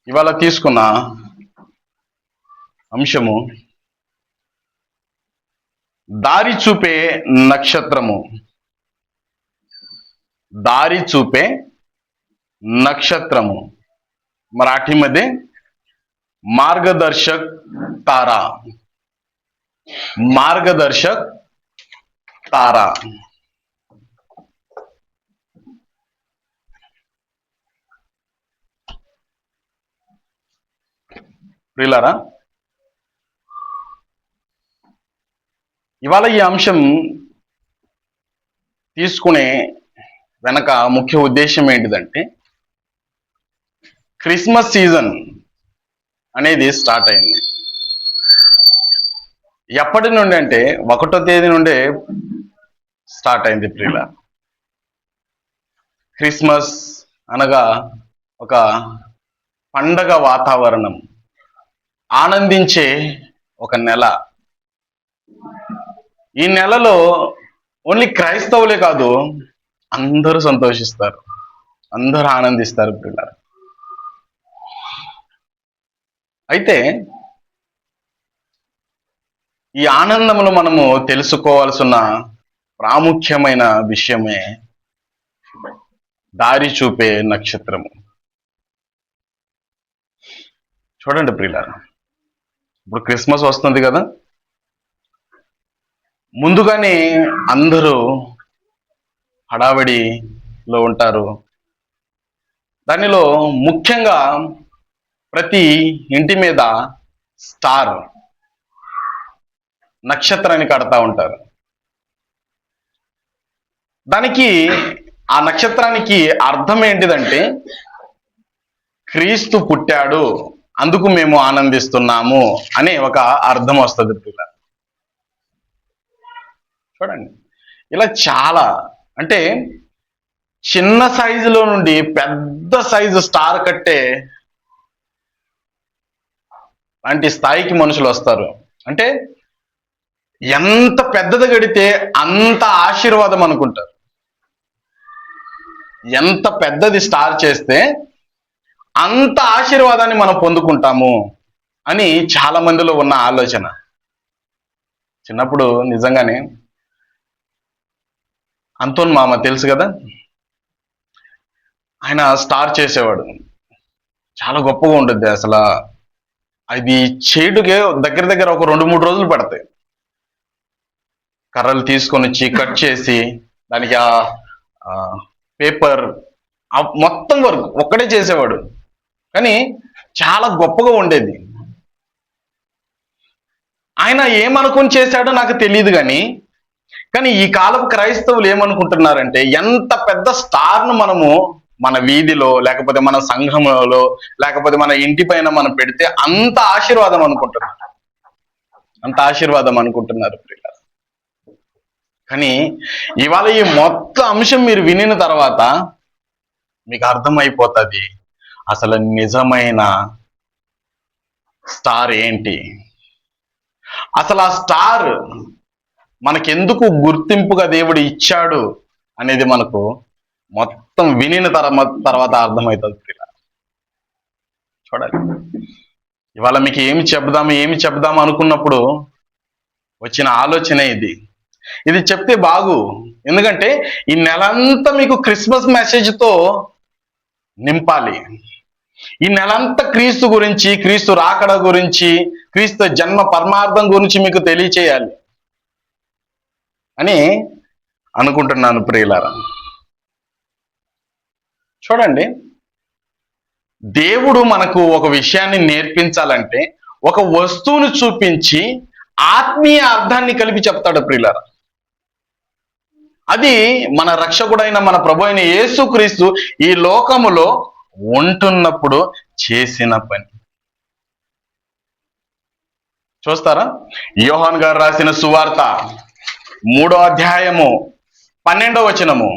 ఇవాళ తీసుకున్న అంశము దారి చూపే నక్షత్రము. दारी चूपे नक्षत्रमु, मराठी मध्ये मार्गदर्शक तारा. मार्गदर्शक तारा. ప్రియులారా, ఇవాళ ఈ అంశం తీసుకునే వెనక ముఖ్య ఉద్దేశం ఏంటిదంటే, క్రిస్మస్ సీజన్ అనేది స్టార్ట్ అయింది. ఎప్పటి నుండి అంటే 1వ తేదీ నుండే స్టార్ట్ అయింది ప్రియుల. క్రిస్మస్ అనగా ఒక పండగ వాతావరణం, ఆనందించే ఒక నెల. ఈ నెలలో ఓన్లీ క్రైస్తవులే కాదు, అందరూ సంతోషిస్తారు, అందరూ ఆనందిస్తారు పిల్లలు. అయితే ఈ ఆనందమును మనము తెలుసుకోవాల్సిన ప్రాముఖ్యమైన విషయమే దారి చూపే నక్షత్రము. చూడండి ప్రియులారా, ఇప్పుడు క్రిస్మస్ వస్తుంది కదా, ముందుగానే అందరూ హడావిడిలో ఉంటారు. దానిలో ముఖ్యంగా ప్రతి ఇంటి మీద స్టార్, నక్షత్రాన్ని కడతా ఉంటారు. దానికి, ఆ నక్షత్రానికి అర్థం ఏంటిదంటే, క్రీస్తు పుట్టాడు, అందుకు మేము ఆనందిస్తున్నాము అనే ఒక అర్థం వస్తుంది పిల్ల. చూడండి, ఇలా చాలా, అంటే చిన్న సైజులో నుండి పెద్ద సైజు స్టార్ కట్టే లాంటి స్థాయికి మనుషులు వస్తారు. అంటే ఎంత పెద్దది కడితే అంత ఆశీర్వాదం అనుకుంటారు. ఎంత పెద్దది స్టార్ చేస్తే అంత ఆశీర్వాదాన్ని మనం పొందుకుంటాము అని చాలా మందిలో ఉన్న ఆలోచన. చిన్నప్పుడు నిజంగానే అంతోన్ మామ తెలుసు కదా, ఆయన స్టార్ చేసేవాడు. చాలా గొప్పగా ఉంటుంది అసలు. అది చేడుకే దగ్గర దగ్గర ఒక 2-3 రోజులు పడతాయి. కర్రలు తీసుకొని వచ్చి కట్ చేసి దానికి ఆ పేపర్ మొత్తం వరకు ఒక్కడే చేసేవాడు. కానీ చాలా గొప్పగా ఉండేది. ఆయన ఏమనుకుని చేశాడో నాకు తెలియదు, కానీ ఈ కాలపు క్రైస్తవులు ఏమనుకుంటున్నారంటే, ఎంత పెద్ద స్టార్ను మనము మన వీధిలో, లేకపోతే మన సంఘంలో, లేకపోతే మన ఇంటి పైన మనం పెడితే అంత ఆశీర్వాదం అనుకుంటున్నారు. అంత ఆశీర్వాదం అనుకుంటున్నారు ప్రియులారా. కానీ ఇవాళ ఈ మొత్తం అంశం మీరు వినిన తర్వాత మీకు అర్థమైపోతుంది అసలు నిజమైన స్టార్ ఏంటి, అసలు ఆ స్టార్ మనకెందుకు గుర్తింపుగా దేవుడు ఇచ్చాడు అనేది మనకు మొత్తం వినిన తర్వాత అర్థమవుతుంది. చూడాలి, ఇవాళ మీకు ఏమి చెప్దాము అనుకున్నప్పుడు వచ్చిన ఆలోచనే ఇది. ఇది చెప్తే బాగు, ఎందుకంటే ఈ నెలంతా మీకు క్రిస్మస్ మెసేజ్తో నింపాలి. ఈ నెలంతా క్రీస్తు గురించి, క్రీస్తు రాకడ గురించి, క్రీస్తు జన్మ పరమార్థం గురించి మీకు తెలియచేయాలి అని అనుకుంటున్నాను ప్రియులారా. చూడండి, దేవుడు మనకు ఒక విషయాన్ని నేర్పించాలంటే ఒక వస్తువును చూపించి ఆత్మీయ అర్థాన్ని కలిపి చెప్తాడు ప్రియులారా. అది మన రక్షకుడైన మన ప్రభు అయిన యేసుక్రీస్తు ఈ లోకములో ఉంటున్నప్పుడు చేసిన పని. చూస్తారా, యోహాను గారు రాసిన సువార్త 3వ అధ్యాయము 12వ వచనము.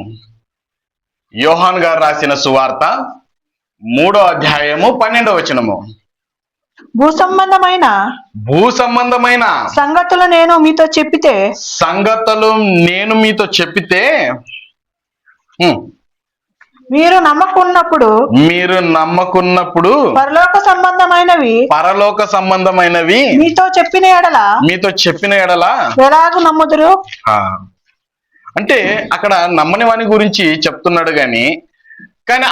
యోహాను గారు రాసిన సువార్త 3వ అధ్యాయము 12వ వచనము. భూ సంబంధమైన సంగతులు నేను మీతో చెప్పితే మీరు నమ్మకున్నప్పుడు మీరు నమ్మకున్నప్పుడు పరలోక సంబంధమైనవి మీతో చెప్పిన ఎడల ఎలాగు నమ్ముదురు. అంటే అక్కడ నమ్మని వాని గురించి చెప్తున్నాడు కానీ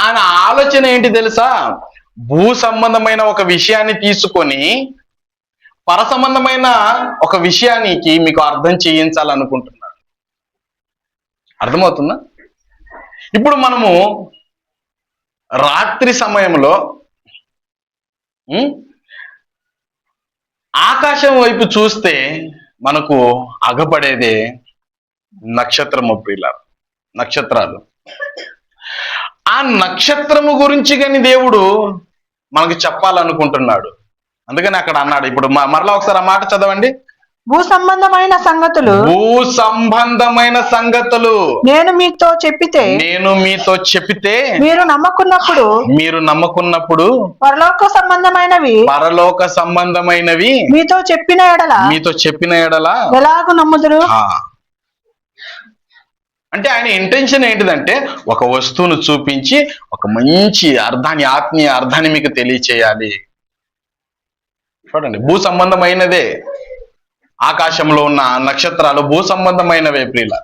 ఆయన ఆలోచన ఏంటి తెలుసా? భూ సంబంధమైన ఒక విషయాన్ని తీసుకొని పర సంబంధమైన ఒక విషయానికి మీకు అర్థం చేయించాలనుకుంటున్నాడు. అర్థమవుతుందా? ఇప్పుడు మనము రాత్రి సమయంలో ఆకాశం వైపు చూస్తే మనకు అగపడేదే నక్షత్రము ప్రియుల నక్షత్రాలు. ఆ నక్షత్రము గురించి కానీ దేవుడు మనకి చెప్పాలనుకుంటున్నాడు. అందుకని అక్కడ అన్నాడు. ఇప్పుడు మరలా ఒకసారి ఆ మాట చదవండి. భూ సంబంధమైన సంగతులు నేను మీతో చెప్పితే మీరు నమ్మకున్నప్పుడు పరలోక సంబంధమైనవి మీతో చెప్పిన ఎడల ఎలాగు నమ్ముదురు. అంటే ఆయన ఇంటెన్షన్ ఏంటిదంటే ఒక వస్తువును చూపించి ఒక మంచి అర్థాన్ని, ఆత్మీయ అర్థాన్ని మీకు తెలియచేయాలి. చూడండి, భూ సంబంధమైనదే. ఆకాశంలో ఉన్న నక్షత్రాలు భూ సంబంధమైనవే ప్రియుల.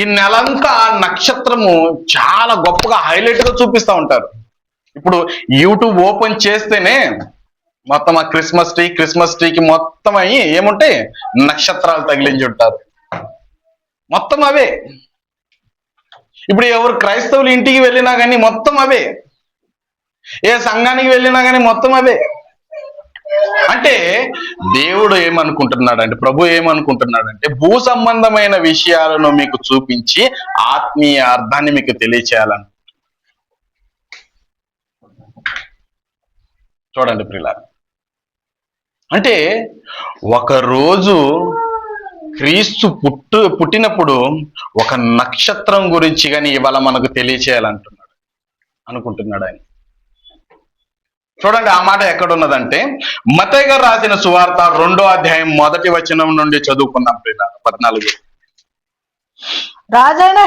ఈ నెలంతా నక్షత్రము చాలా గొప్పగా హైలైట్ గా చూపిస్తూ ఉంటారు. ఇప్పుడు యూట్యూబ్ ఓపెన్ చేస్తేనే మొత్తం ఆ క్రిస్మస్ ట్రీకి మొత్తం అయ్యి ఏముంటాయి, నక్షత్రాలు తగిలించి ఉంటారు. మొత్తం అవే. ఇప్పుడు ఎవరు క్రైస్తవులు ఇంటికి వెళ్ళినా కానీ మొత్తం అవే, ఏ సంఘానికి వెళ్ళినా కానీ మొత్తం అవే. అంటే దేవుడు ఏమనుకుంటున్నాడంటే, ప్రభు ఏమనుకుంటున్నాడంటే భూ సంబంధమైన విషయాలను మీకు చూపించి ఆత్మీయ అర్థాన్ని మీకు తెలియచేయాలని. చూడండి ప్రియులారా, అంటే ఒకరోజు క్రీస్తు పుట్టినప్పుడు ఒక నక్షత్రం గురించి కానీ ఇవాళ మనకు అనుకుంటున్నాడు ఆయన. చూడండి, ఆ మాట ఎక్కడున్నదంటే మత్తయి గారు రాసిన సువార్త 2వ అధ్యాయం 1వ వచనం నుండి చదువుకున్నాం. 14. రాజు అయిన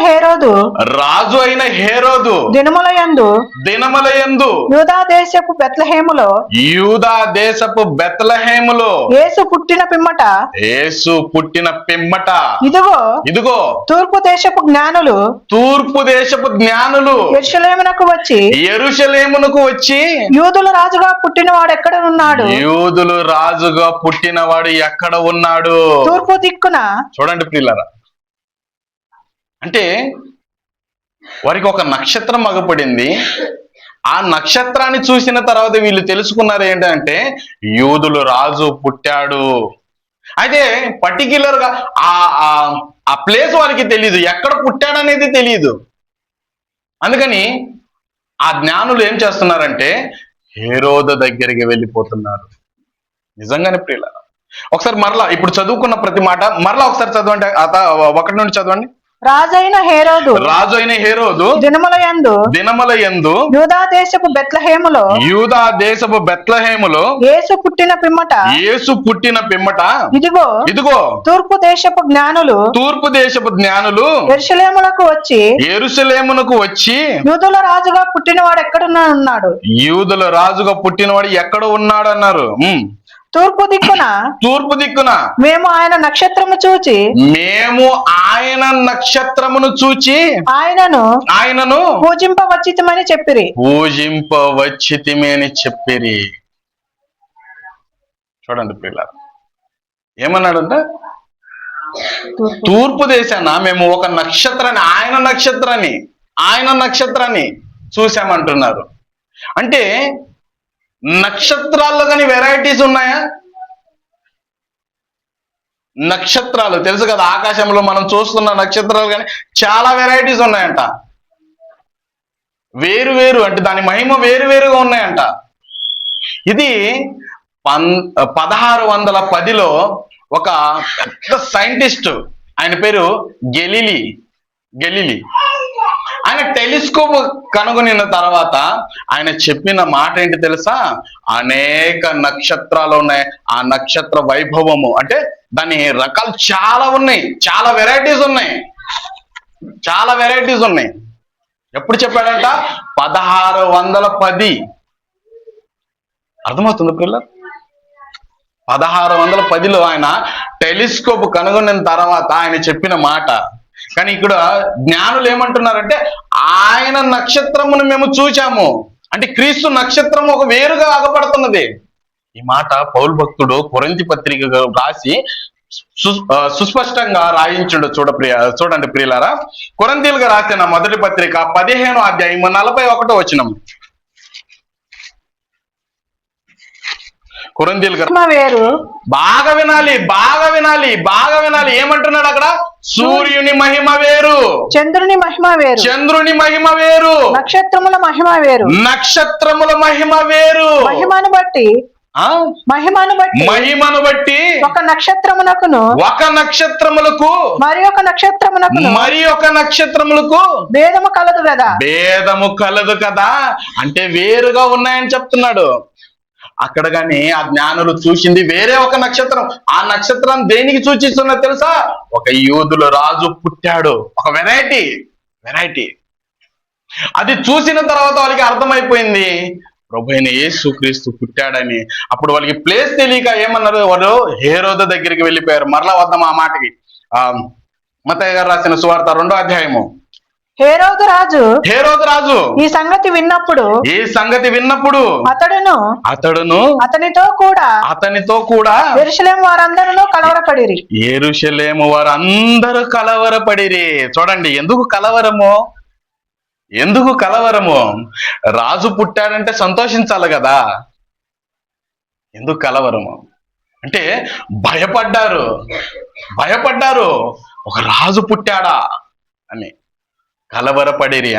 హేరోదు దినములయందు యూదా దేశపు బెత్లెహేములో యేసు పుట్టిన పిమ్మట ఇదిగో తూర్పు దేశపు జ్ఞానులు యెరూషలేమునకు వచ్చి యూదుల రాజుగా పుట్టినవాడు ఎక్కడ ఉన్నాడు తూర్పు దిక్కున. చూడండి ప్రియులారా, అంటే వారికి ఒక నక్షత్రం అగపడింది. ఆ నక్షత్రాన్ని చూసిన తర్వాత వీళ్ళు తెలుసుకున్నారు ఏంటంటే యూదులు రాజు పుట్టాడు. అయితే పర్టిక్యులర్ గా ఆ ప్లేస్ వారికి తెలియదు, ఎక్కడ పుట్టాడనేది తెలియదు. అందుకని ఆ జ్ఞానులు ఏం చేస్తున్నారంటే హేరోదు దగ్గరికి వెళ్ళిపోతున్నారు. నిజంగానే ప్రియులారా, ఒకసారి మరలా ఇప్పుడు చదువుకున్న ప్రతి మాట మరలా ఒకసారి చదవండి. 1 నుండి చదవండి. రాజు అయిన హేరోదు దినములయందు యూదా దేశపు బెత్లెహేములో యేసు పుట్టిన పిమ్మట ఇదిగో తూర్పు దేశపు జ్ఞానులు యెరూషలేమునకు వచ్చి యూదుల రాజుగా పుట్టినవాడు ఎక్కడ ఉన్నాడు అన్నారు. తూర్పు దిక్కున మేము ఆయన నక్షత్రమును చూచి ఆయనను పూజింపవచ్చితిమని చెప్పిరి. చూడండి పిల్లలు, ఏమన్నాడంట? తూర్పు దేశాన మేము ఒక నక్షత్రాన్ని, ఆయన నక్షత్రాన్ని చూసామంటున్నారు. అంటే నక్షత్రాల్లో కానీ వెరైటీస్ ఉన్నాయా? నక్షత్రాలు తెలుసు కదా, ఆకాశంలో మనం చూస్తున్న నక్షత్రాలు కానీ చాలా వెరైటీస్ ఉన్నాయంట. వేరు అంటే దాని మహిమ వేరుగా ఉన్నాయంట. ఇది 1610లో ఒక పెద్ద సైంటిస్ట్, ఆయన పేరు గెలీలీ. ఆయన టెలిస్కోప్ కనుగొనిన తర్వాత ఆయన చెప్పిన మాట ఏంటి తెలుసా? అనేక నక్షత్రాలు ఉన్నాయి. ఆ నక్షత్ర వైభవము అంటే దాని రకాలు చాలా ఉన్నాయి, చాలా వెరైటీస్ ఉన్నాయి. ఎప్పుడు చెప్పాడంట? 1610. అర్థమవుతుంది పిల్లలు? 1610లో ఆయన టెలిస్కోప్ కనుగొన్న తర్వాత ఆయన చెప్పిన మాట. కానీ ఇక్కడ జ్ఞానులు ఏమంటున్నారంటే ఆయన నక్షత్రమును మేము చూచాము, అంటే క్రీస్తు నక్షత్రం ఒక వేరుగా అగపడుతున్నది. ఈ మాట పౌలు భక్తుడు కొరింథీ పత్రిక రాసి సుస్పష్టంగా రాయించుండు. చూడండి ప్రియులారా, కొరింథీయులకు రాసిన మొదటి పత్రిక 15వ అధ్యాయం 41వ వచనం. కొరింథీయులకు వేరు. బాగా వినాలి, బాగా వినాలి, బాగా వినాలి. ఏమంటున్నాడు అక్కడ? సూర్యుని మహిమ వేరు, చంద్రుని మహిమ వేరు, చంద్రుని మహిమ వేరు, నక్షత్రముల మహిమ వేరు, నక్షత్రముల మహిమ వేరు. మహిమను బట్టి మహిమను బట్టి ఒక నక్షత్రమునకును మరి ఒక నక్షత్రములకు భేదము కలదు కదా. భేదము కలదు కదా, అంటే వేరుగా ఉన్నాయని చెప్తున్నాడు అక్కడ. గాని ఆ జ్ఞానులు చూసింది వేరే ఒక నక్షత్రం. ఆ నక్షత్రం దేనికి సూచిస్తున్నా తెలుసా? ఒక యూదుల రాజు పుట్టాడు, ఒక వెరైటీ. అది చూసిన తర్వాత వాళ్ళకి అర్థమైపోయింది ప్రభు అయిన యేసుక్రీస్తు పుట్టాడని. అప్పుడు వాళ్ళకి ప్లేస్ తెలియక ఏమన్నారు? వాళ్ళు హేరోదు దగ్గరికి వెళ్ళిపోయారు. మరలా వద్దాం ఆ మాటకి. మత్తయి గారు రాసిన సువార్త 2వ అధ్యాయము. హేరోదు రాజు ఈ సంగతి విన్నప్పుడు అతడును అతనితో కూడా యెరూషలేము వారందరూ కలవరపడిరి. చూడండి, ఎందుకు కలవరము? రాజు పుట్టాడంటే సంతోషించాలి కదా. ఎందుకు కలవరము అంటే భయపడ్డారు. ఒక రాజు పుట్టాడా అని కలవరపడిరి.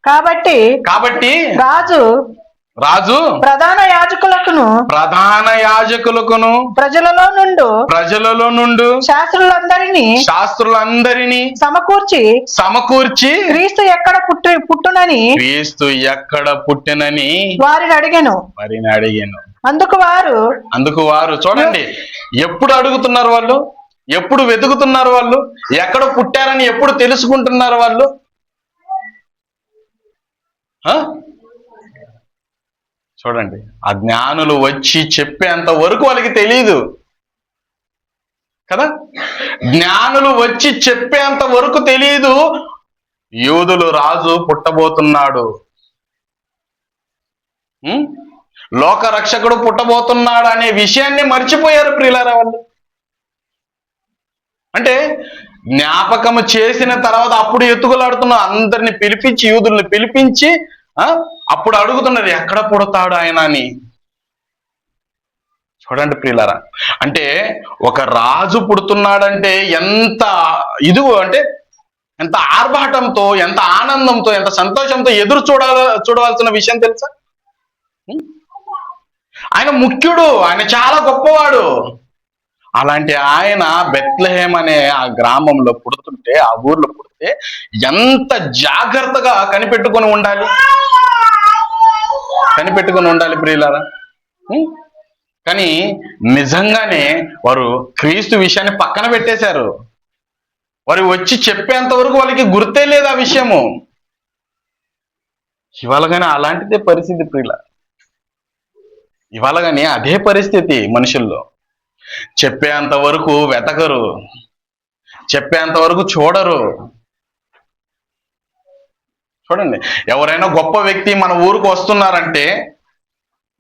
కాబట్టి రాజు ప్రధాన యాజకులకును ప్రజలలో నుండు శాస్త్రులందరినీ సమకూర్చి క్రీస్తు ఎక్కడ పుట్టునని వారిని అడిగాను. అందుకు వారు చూడండి, ఎప్పుడు అడుగుతున్నారు వాళ్ళు, ఎప్పుడు వెతుకుతున్నారు వాళ్ళు, ఎక్కడ పుట్టారని ఎప్పుడు తెలుసుకుంటున్నారు వాళ్ళు. చూడండి, ఆ జ్ఞానులు వచ్చి చెప్పేంత వరకు వాళ్ళకి తెలియదు కదా. జ్ఞానులు వచ్చి చెప్పేంత వరకు తెలియదు యూదులు రాజు పుట్టబోతున్నాడు, లోక రక్షకుడు పుట్టబోతున్నాడు అనే విషయాన్ని మర్చిపోయారు ప్రియులారా వాళ్ళు. అంటే జ్ఞాపకము చేసిన తర్వాత అప్పుడు ఎత్తుకులాడుతున్న అందరిని పిలిపించి, యూదుల్ని పిలిపించి అప్పుడు అడుగుతున్నారు ఎక్కడ పుడతాడు ఆయన అని. చూడండి ప్రియులారా, అంటే ఒక రాజు పుడుతున్నాడంటే ఎంత అంటే ఎంత ఆర్భాటంతో, ఎంత ఆనందంతో, ఎంత సంతోషంతో ఎదురు చూడవలసిన విషయం తెలుసా? ఆయన ముఖ్యుడు, ఆయన చాలా గొప్పవాడు. అలాంటి ఆయన బెత్లెహేమ్ అనే ఆ గ్రామంలో పుడుతుంటే, ఆ ఊర్లో పుడితే ఎంత జాగ్రత్తగా కనిపెట్టుకొని ఉండాలి ప్రియులారా. కానీ నిజంగానే వారు క్రీస్తు విషయాన్ని పక్కన పెట్టేశారు. వారు వచ్చి చెప్పేంత వరకు వాళ్ళకి గుర్తే లేదు ఆ విషయము. ఇవాళ కానీ అలాంటిదే పరిస్థితి ప్రియులారా. ఇవాళ కానీ అదే పరిస్థితి మనుషుల్లో. చెప్పేంత వరకు వెతకరు, చెప్పేంత వరకు చూడరు. చూడండి, ఎవరైనా గొప్ప వ్యక్తి మన ఊరికి వస్తున్నారంటే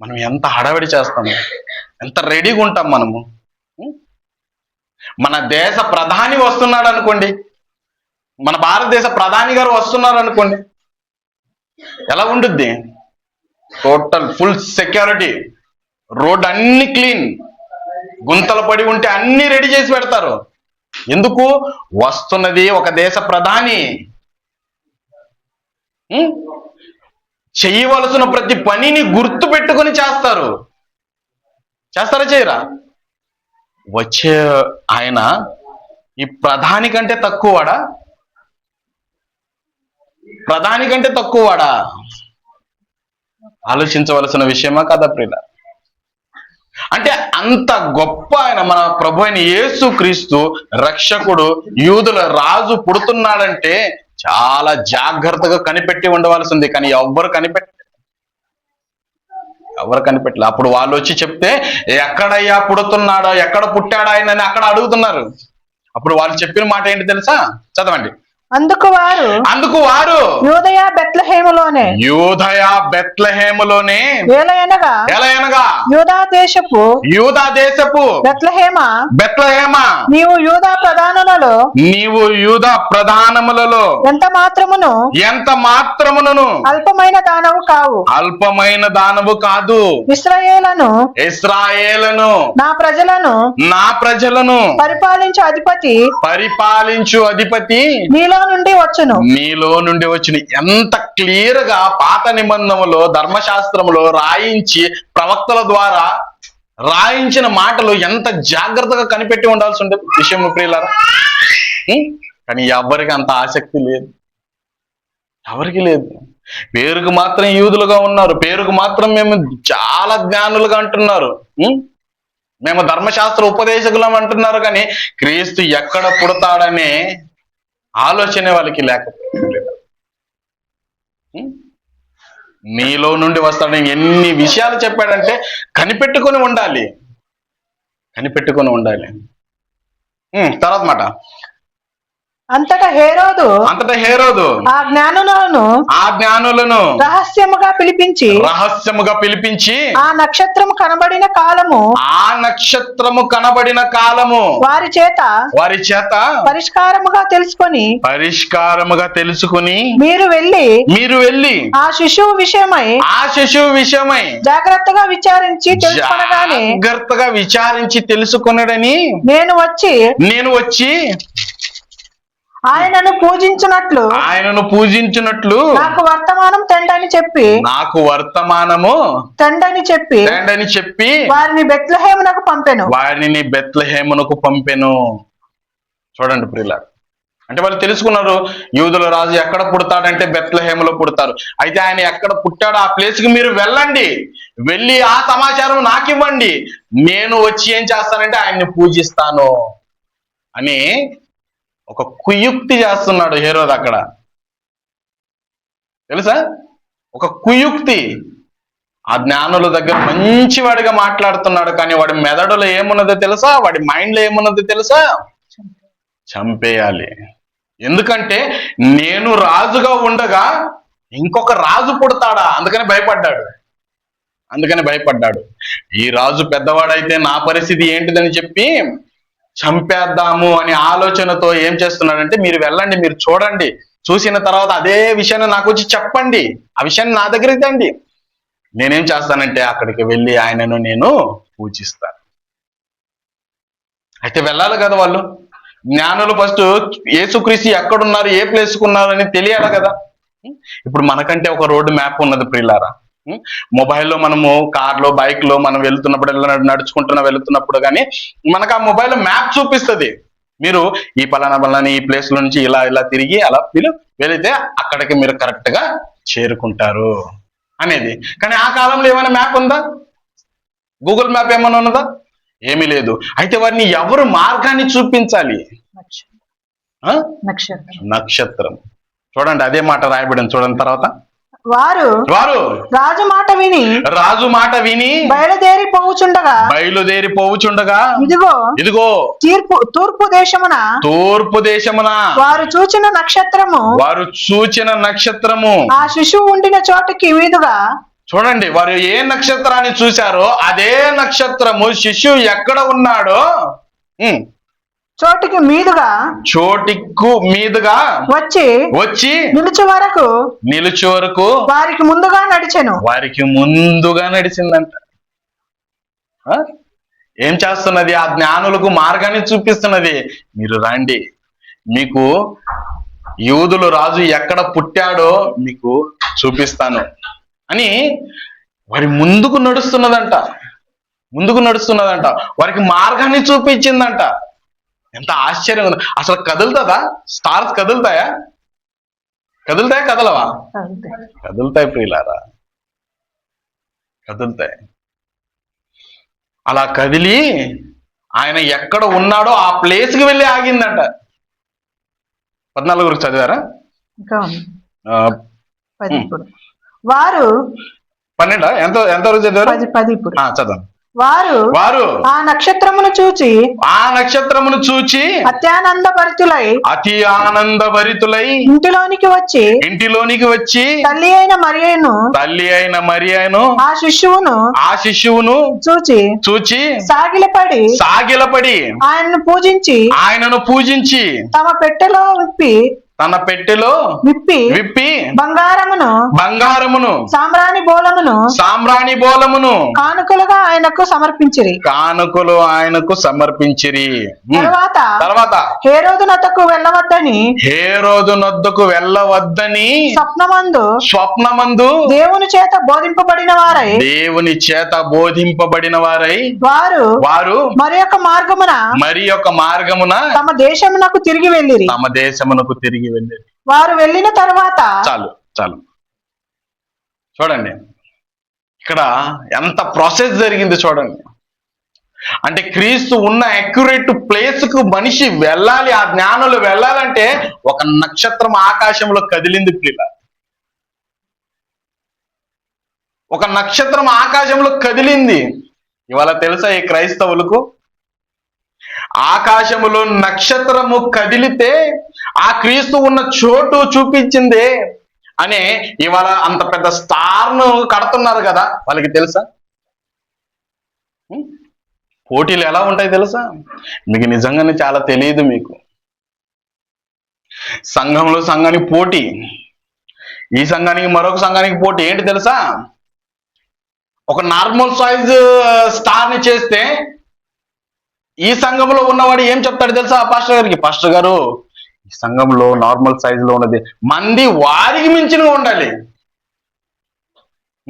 మనం ఎంత హడావిడి చేస్తాము, ఎంత రెడీగా ఉంటాం మనము. మన దేశ ప్రధాని వస్తున్నాడు అనుకోండి, మన భారతదేశ ప్రధాని గారు వస్తున్నారు అనుకోండి, ఎలా ఉండుద్ది? టోటల్ ఫుల్ సెక్యూరిటీ, రోడ్ అన్ని క్లీన్, గుంతలు పడి ఉంటే అన్ని రెడీ చేసి పెడతారు. ఎందుకు? వస్తున్నది ఒక దేశ ప్రధాని. చేయవలసిన ప్రతి పనిని గుర్తు పెట్టుకొని చేస్తారా చేయరా? వచ్చే ఆయన ఈ ప్రధాని కంటే తక్కువవాడా? ఆలోచించవలసిన విషయమా కదా ప్రియుల? అంటే అంత గొప్ప ఆయన, మన ప్రభు అయిన యేసుక్రీస్తు రక్షకుడు, యూదుల రాజు పుడుతున్నాడంటే చాలా జాగ్రత్తగా కనిపెట్టి ఉండవలసింది. కానీ ఎవరు కనిపెట్టలే. అప్పుడు వాళ్ళు వచ్చి చెప్తే ఎక్కడయ్యా పుడుతున్నాడో, ఎక్కడ పుట్టాడు ఆయన అని అక్కడ అడుగుతున్నారు. అప్పుడు వాళ్ళు చెప్పిన మాట ఏంటి తెలుసా? చదవండి. అందుకు వారు యూదయ బెత్లెహేములోనే ఎలయనగా యూదా దేశపు బెత్లెహేమ నీవు యూదా ప్రధానములలో ఎంత మాత్రమును అల్పమైన దానవు కాదు. ఇశ్రాయేలును నా ప్రజలను పరిపాలించు అధిపతి నీలో నుండి వచ్చును. ఎంత క్లియర్ గా పాత నిబంధనలో ధర్మశాస్త్రంలో రాయించి ప్రవక్తల ద్వారా రాయించిన మాటలు ఎంత జాగ్రత్తగా కనిపెట్టి ఉండాల్సి ఉంటుంది విషయం ప్రియులారా. కానీ ఎవరికి అంత ఆసక్తి లేదు, ఎవరికి లేదు. పేరుకు మాత్రం యూదులుగా ఉన్నారు, పేరుకు మాత్రం మేము చాలా జ్ఞానులుగా అంటున్నారు, మేము ధర్మశాస్త్ర ఉపదేశకులం అంటున్నారు. కానీ క్రీస్తు ఎక్కడ పుడతాడనే ఆలోచనే వాళ్ళకి లేకపోతే నీలో నుండి వస్తాడని ఎన్ని విషయాలు చెప్పాడంటే కనిపెట్టుకొని ఉండాలి. తర్వాత మాట, అంతటా హేరోదు ఆ జ్ఞానులను రహస్యముగా పిలిపించి ఆ నక్షత్రము కనబడిన కాలము వారి చేత పరిష్కారముగా తెలుసుకొని మీరు వెళ్ళి ఆ శిశువు విషయమై జాగ్రత్తగా విచారించి తెలుసుకొనడని నేను వచ్చి ఆయనను పూజించినట్లు నాకు వర్తమానము తెండని చెప్పి వారిని బెత్లెహేమునకు పంపెను. చూడండి ప్రియులారా, అంటే వాళ్ళు తెలుసుకున్నారు యూదుల రాజు ఎక్కడ పుడతాడంటే బెత్లెహేములో పుడతారు. అయితే ఆయన ఎక్కడ పుట్టాడో ఆ ప్లేస్ కి మీరు వెళ్ళి ఆ సమాచారం నాకు ఇవ్వండి, నేను వచ్చి ఏం చేస్తానంటే ఆయన్ని పూజిస్తాను అని ఒక కుయుక్తి చేస్తున్నాడు హేరోదు. అక్కడ తెలుసా, ఒక కుయుక్తి. ఆ జ్ఞానుల దగ్గర మంచివాడిగా మాట్లాడుతున్నాడు, కానీ వాడి మెదడులో ఏమున్నదో తెలుసా, వాడి మైండ్లో ఏమున్నదో తెలుసా? చంపేయాలి. ఎందుకంటే నేను రాజుగా ఉండగా ఇంకొక రాజు పుడతాడా, అందుకని భయపడ్డాడు. ఈ రాజు పెద్దవాడైతే నా పరిస్థితి ఏంటిదని చెప్పి చంపేద్దాము అనే ఆలోచనతో ఏం చేస్తున్నాడంటే మీరు వెళ్ళండి, మీరు చూడండి, చూసిన తర్వాత అదే విషయాన్ని నాకు వచ్చి చెప్పండి, ఆ విషయాన్ని నా దగ్గరికి తండి, నేనేం చేస్తానంటే అక్కడికి వెళ్ళి ఆయనను నేను పూజిస్తాను. అయితే వెళ్ళాలి కదా వాళ్ళు జ్ఞానులు. ఫస్ట్ యేసుక్రీస్తు ఎక్కడున్నారు, ఏ ప్లేస్కి ఉన్నారు అని తెలియాలి కదా. ఇప్పుడు మనకంటే ఒక రోడ్డు మ్యాప్ ఉన్నది ప్రియులారా. మొబైల్లో మనము కార్లో బైక్లో మనం వెళ్తున్నప్పుడు వెళ్తున్నప్పుడు కానీ మనకు ఆ మొబైల్ మ్యాప్ చూపిస్తుంది. మీరు ఈ పలానా ఈ ప్లేస్ నుంచి ఇలా తిరిగి అలా మీరు వెళితే అక్కడికి మీరు కరెక్ట్ గా చేరుకుంటారు అనేది. కానీ ఆ కాలంలో ఏమైనా మ్యాప్ ఉందా? గూగుల్ మ్యాప్ ఏమైనా ఉన్నదా? ఏమీ లేదు. అయితే వారిని ఎవరు మార్గాన్ని చూపించాలి? నక్షత్రం. చూడండి అదే మాట రాయబడింది. చూడండి తర్వాత, వారు రాజు మాట విని బయలుదేరి పోవుచుండగా ఇదిగో తూర్పు దేశమున వారు చూచిన నక్షత్రము ఆ శిశువు ఉండిన చోటికి మీదుగా. చూడండి, వారు ఏ నక్షత్రాన్ని చూశారో అదే నక్షత్రము శిశువు ఎక్కడ ఉన్నాడో చోటికి మీదుగా వచ్చి నిలుచు వరకు వారికి ముందుగా నడిచిందంట. ఏం చేస్తున్నది? ఆ జ్ఞానులకు మార్గాన్ని చూపిస్తున్నది. మీరు రండి, మీకు యూదులు రాజు ఎక్కడ పుట్టాడో మీకు చూపిస్తాను అని వారి ముందుకు నడుస్తున్నదంట. వారికి మార్గాన్ని చూపించిందంట. ఎంత ఆశ్చర్యం ఉంది అసలు. కదులుతుందా? స్టార్స్ కదులుతాయా? కదలవా? కదులుతాయి ప్రియులారా, కదులుతాయి. అలా కదిలి ఆయన ఎక్కడ ఉన్నాడో ఆ ప్లేస్కి వెళ్ళి ఆగిందంట. 14 చదివారా? ఇంకా ఉంది ఆ, 10 ఇప్పుడు. వారు 12 ఎంత రోజు చదివారు? 10 ఇప్పుడు. చదవండి. వారు ఆ నక్షత్రమును చూచి ఆ నక్షత్రమును చూచి అత్యానందభరితులై అతి ఆనందభరితులై ఇంటిలోనికి వచ్చి తల్లి అయిన మరియను ఆ శిశువును చూచి సాగిలపడి ఆయనను పూజించి తన పెట్టెలో విప్పి బంగారమును సాంబ్రాణి బోలమును కానుకలుగా ఆయనకు సమర్పించిరి. తర్వాత హేరోదు నొద్దకు వెళ్ళవద్దని స్వప్నమందు దేవుని చేత బోధింపబడిన వారై వారు మరి యొక్క మార్గమున తమ దేశమునకు తిరిగి వెళ్ళిరి. వారు వెళ్ళిన తర్వాత చాలు చూడండి, ఇక్కడ ఎంత ప్రాసెస్ జరిగింది చూడండి. అంటే క్రీస్తు ఉన్న అక్యురేట్ ప్లేస్ కు మనిషి వెళ్ళాలి, ఆ జ్ఞానులు వెళ్ళాలంటే ఒక నక్షత్రం ఆకాశంలో కదిలింది ప్రియుల. ఒక నక్షత్రం ఆకాశంలో కదిలింది. ఇవాళ తెలుసా ఈ క్రైస్తవులకు, ఆకాశములో నక్షత్రము కదిలితే ఆ క్రీస్తు ఉన్న చోటు చూపించిందే అనే ఇవాళ అంత పెద్ద స్టార్ ను కడుతున్నారు కదా. వాళ్ళకి తెలుసా పోటీలు ఎలా ఉంటాయి తెలుసా? మీకు నిజంగానే చాలా తెలియదు. మీకు సంఘానికి పోటీ, ఈ సంఘానికి మరొక సంఘానికి పోటీ ఏంటి తెలుసా? ఒక నార్మల్ సైజ్ స్టార్ ని చేస్తే ఈ సంఘంలో ఉన్నవాడు ఏం చెప్తాడు తెలుసా పాస్టర్ గారికి? పాస్టర్ గారు, ఈ సంఘంలో నార్మల్ సైజ్ లో ఉన్నది మంది వారికి మించినగా ఉండాలి,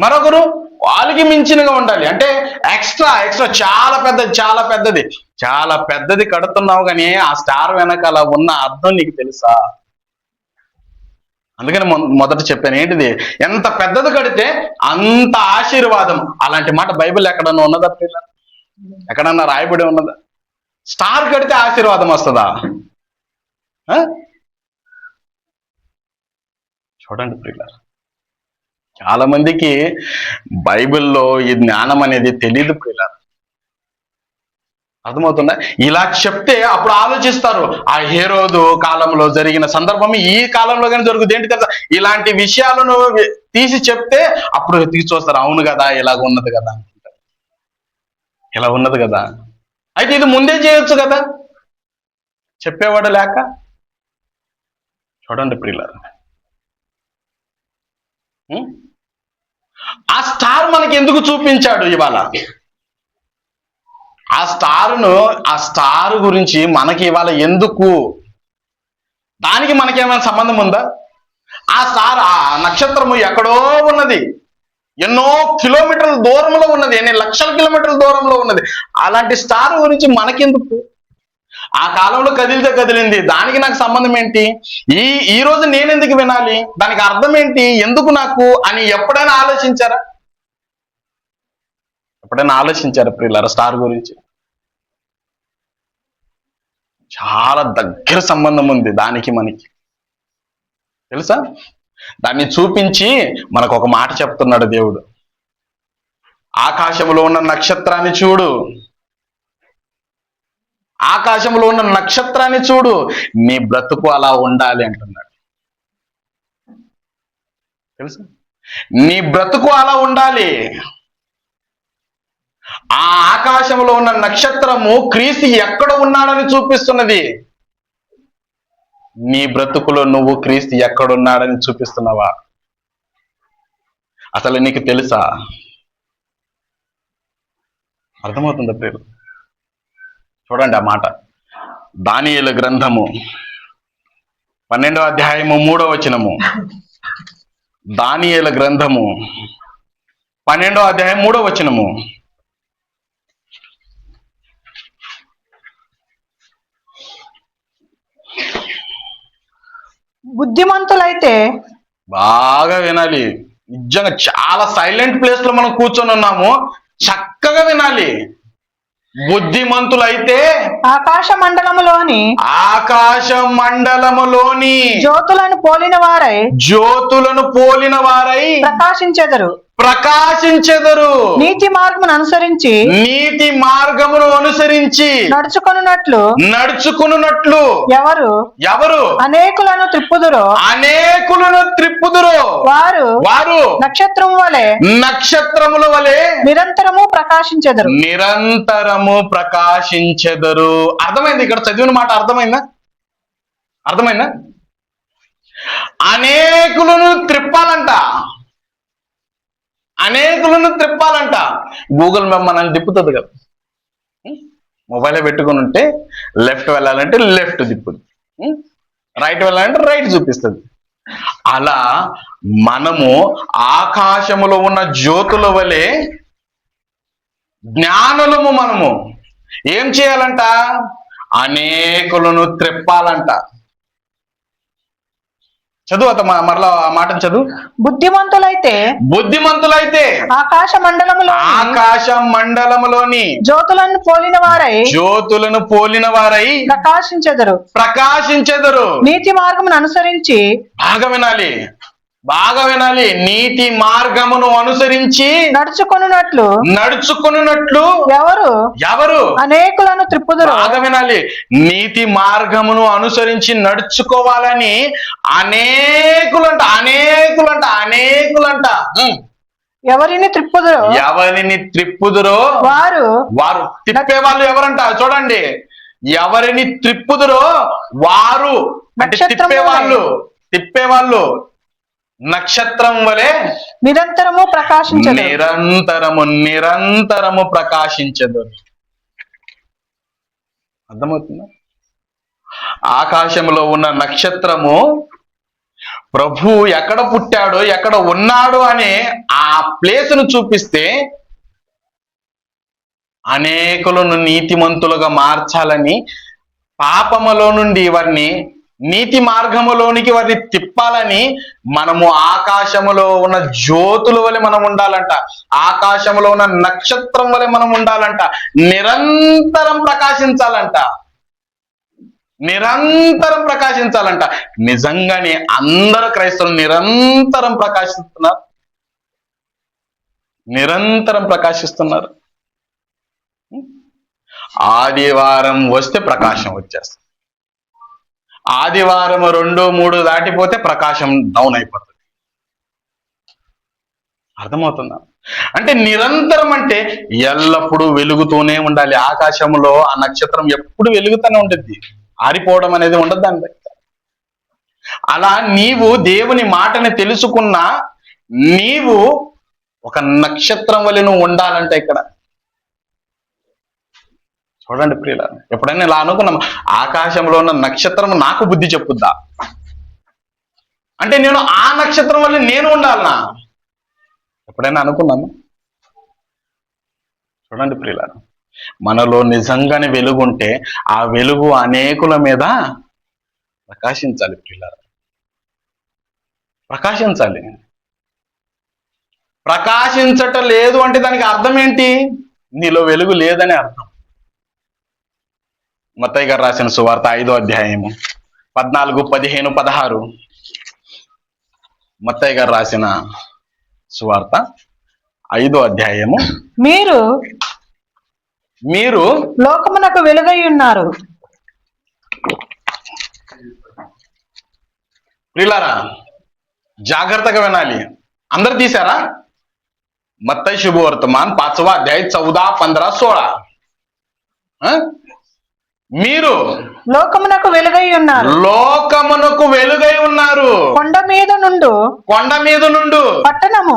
మరొకరు వాళ్ళకి మించినగా ఉండాలి. అంటే ఎక్స్ట్రా చాలా పెద్దది కడుతున్నావు, కానీ ఆ స్టార్ వెనకాల ఉన్న అర్థం నీకు తెలుసా? అందుకని మొదట చెప్పాను ఏంటిది, ఎంత పెద్దది కడితే అంత ఆశీర్వాదం. అలాంటి మాట బైబిల్ ఎక్కడన్నా ఉన్నదా పిల్ల? ఎక్కడన్నా రాయబడి ఉన్నదా? స్టార్ కడితే ఆశీర్వాదం వస్తుందా? చూడండి ప్రియుల, చాలా మందికి బైబిల్లో ఈ జ్ఞానం అనేది తెలియదు ప్రియుల. అర్థమవుతుందా? ఇలా చెప్తే అప్పుడు ఆలోచిస్తారు, ఆ హేరోదు కాలంలో జరిగిన సందర్భం ఈ కాలంలో కానీ జరుగుతుంది ఏంటి తెలుసా? ఇలాంటి విషయాలను తీసి చెప్తే అప్పుడు తీసి చూస్తారు, అవును కదా ఇలాగ ఉన్నది కదా అనుకుంటారు, ఇలా ఉన్నది కదా. అయితే ఇది ముందే చేయొచ్చు కదా, చెప్పేవాడు లేక. చూడండి ప్రియులారా, ఆ స్టార్ మనకి ఎందుకు చూపించాడు ఇవాళ? ఆ స్టార్ గురించి మనకి ఇవాళ ఎందుకు? దానికి మనకేమైనా సంబంధం ఉందా? ఆ స్టార్, ఆ నక్షత్రము ఎక్కడో ఉన్నది, ఎన్నో కిలోమీటర్ల దూరంలో ఉన్నది, ఎన్ని లక్షల కిలోమీటర్ల దూరంలో ఉన్నది. అలాంటి స్టార్ గురించి మనకెందుకు? ఆ కాలంలో కదిలింది, దానికి నాకు సంబంధం ఏంటి? ఈ రోజు నేను ఎందుకు వినాలి? దానికి అర్థం ఏంటి? ఎందుకు నాకు అని ఎప్పుడైనా ఆలోచించారా? ప్రియులారా? స్టార్ గురించి చాలా దగ్గర సంబంధం ఉంది దానికి మనకి, తెలుసా? దాన్ని చూపించి మనకు ఒక మాట చెప్తున్నాడు దేవుడు. ఆకాశంలో ఉన్న నక్షత్రాన్ని చూడు, నీ బ్రతుకు అలా ఉండాలి అంటున్నాడు. తెలుసా? నీ బ్రతుకు అలా ఉండాలి. ఆ ఆకాశంలో ఉన్న నక్షత్రము క్రీస్తు ఎక్కడ ఉన్నాడని చూపిస్తున్నది. నీ బ్రతుకులో నువ్వు క్రీస్తు ఎక్కడున్నాడని చూపిస్తున్నావా? అసలు నీకు తెలుసా? అర్థమవుతుందా ప్రియులు? చూడండి ఆ మాట, దానియేలు గ్రంథము 12వ అధ్యాయము 3వ వచనము. దానియేలు గ్రంథము 12వ అధ్యాయం 3వ వచనము. బుద్ధిమంతులైతే బాగా వినాలి. నిజంగా చాలా సైలెంట్ ప్లేస్ లో మనం కూర్చొని ఉన్నాము, చక్కగా వినాలి. బుద్ధిమంతులైతే ఆకాశ మండలములోని ఆకాశ మండలములోని జ్యోతులను పోలిన వారై జ్యోతులను పోలిన వారై ప్రకాశించెదరు. ప్రకాశించెదరు. నీతి మార్గమును అనుసరించి నీతి మార్గమును అనుసరించి నడుచుకున్నట్లు ఎవరు అనేకులను త్రిప్పుదురో వారు నక్షత్రముల వలె నిరంతరము ప్రకాశించెదరు. అర్థమైంది? ఇక్కడ చదివిన మాట అర్థమైందా? అనేకులను త్రిప్పాలంట. గూగుల్ మ్యాప్ మనల్ని తిప్పుతుంది కదా. మొబైల్ పెట్టుకుని ఉంటే లెఫ్ట్ వెళ్ళాలంటే లెఫ్ట్ తిప్పుద్ది, రైట్ వెళ్ళాలంటే రైట్ చూపిస్తుంది. అలా మనము ఆకాశములో ఉన్న జ్యోతుల వలె జ్ఞానులము. మనము ఏం చేయాలంట? అనేకులను త్రిప్పాలంట. చదువు అత మరలా ఆ మాటను చదువు. బుద్ధిమంతులైతే ఆకాశ మండలములోని జ్యోతులను పోలిన వారై ప్రకాశించెదరు. నీతి మార్గమును అనుసరించి బాగా వినాలి. నీతి మార్గమును అనుసరించి నడుచుకున్నట్లు ఎవరు అనేకులను త్రిప్పుదురు. బాగా వినాలి. నీతి మార్గమును అనుసరించి నడుచుకోవాలని అనేకులంట. ఎవరిని త్రిప్పుదురో వారు తిప్పేవాళ్ళు ఎవరంట? చూడండి, ఎవరిని త్రిప్పుదురో వారు అంటే తిప్పేవాళ్ళు నక్షత్రం వలె నిరంతరము ప్రకాశించదు. అర్థమవుతుందా? ఆకాశంలో ఉన్న నక్షత్రము ప్రభు ఎక్కడ పుట్టాడో ఎక్కడ ఉన్నాడో అనే ఆ ప్లేస్ను చూపిస్తే అనేకులను నీతిమంతులుగా మార్చాలని, పాపములో నుండి వారిని నీతి మార్గములోనికి వారిని తిప్పాలని మనము ఆకాశములో ఉన్న జ్యోతుల వలె మనం ఉండాలంట. ఆకాశములో ఉన్న నక్షత్రం వలె మనం ఉండాలంట. నిరంతరం ప్రకాశించాలంట. నిజంగానే అందరు క్రైస్తవులు నిరంతరం ప్రకాశిస్తున్నారు. ఆదివారం వస్తే ప్రకాశం వచ్చేస్తుంది. ఆదివారం 2, 3 దాటిపోతే ప్రకాశం డౌన్ అయిపోతుంది. అర్థమవుతుందా? అంటే నిరంతరం అంటే ఎల్లప్పుడూ వెలుగుతూనే ఉండాలి. ఆకాశంలో ఆ నక్షత్రం ఎప్పుడు వెలుగుతూనే ఉంటుంది, ఆరిపోవడం అనేది ఉండదు దాని దగ్గర. అలా నీవు దేవుని మాటని తెలుసుకున్నా నీవు ఒక నక్షత్రం వలె నువ్వు ఉండాలంటే ఇక్కడ చూడండి ప్రియుల, ఎప్పుడైనా ఇలా అనుకున్నాం, ఆకాశంలో ఉన్న నక్షత్రం నాకు బుద్ధి చెప్పుద్దా అంటే నేను ఆ నక్షత్రం వల్ల నేను ఉండాలనా? ఎప్పుడైనా అనుకున్నాము? చూడండి ప్రియుల, మనలో నిజంగానే వెలుగు ఉంటే ఆ వెలుగు అనేకుల మీద ప్రకాశించాలి. ప్రియుల, ప్రకాశించటం లేదు అంటే దానికి అర్థం ఏంటి? నీలో వెలుగు లేదని అర్థం. మత్తయి గారు రాసిన సువార్త 5వ అధ్యాయము 14, 15, 16. మత్తయి గారు రాసిన సువార్త 5వ అధ్యాయము. మీరు లోకమునకు వెలుగై ఉన్నారు. ప్రియులారా జాగ్రత్తగా వినాలి. అందరు తీశారా? మత్తయి శుభవర్తమాన్ 5वा अध्याय 14, 15, 16. మీరు లోకమునకు వెలుగై ఉన్నారు. కొండ మీద నుండు పట్టణము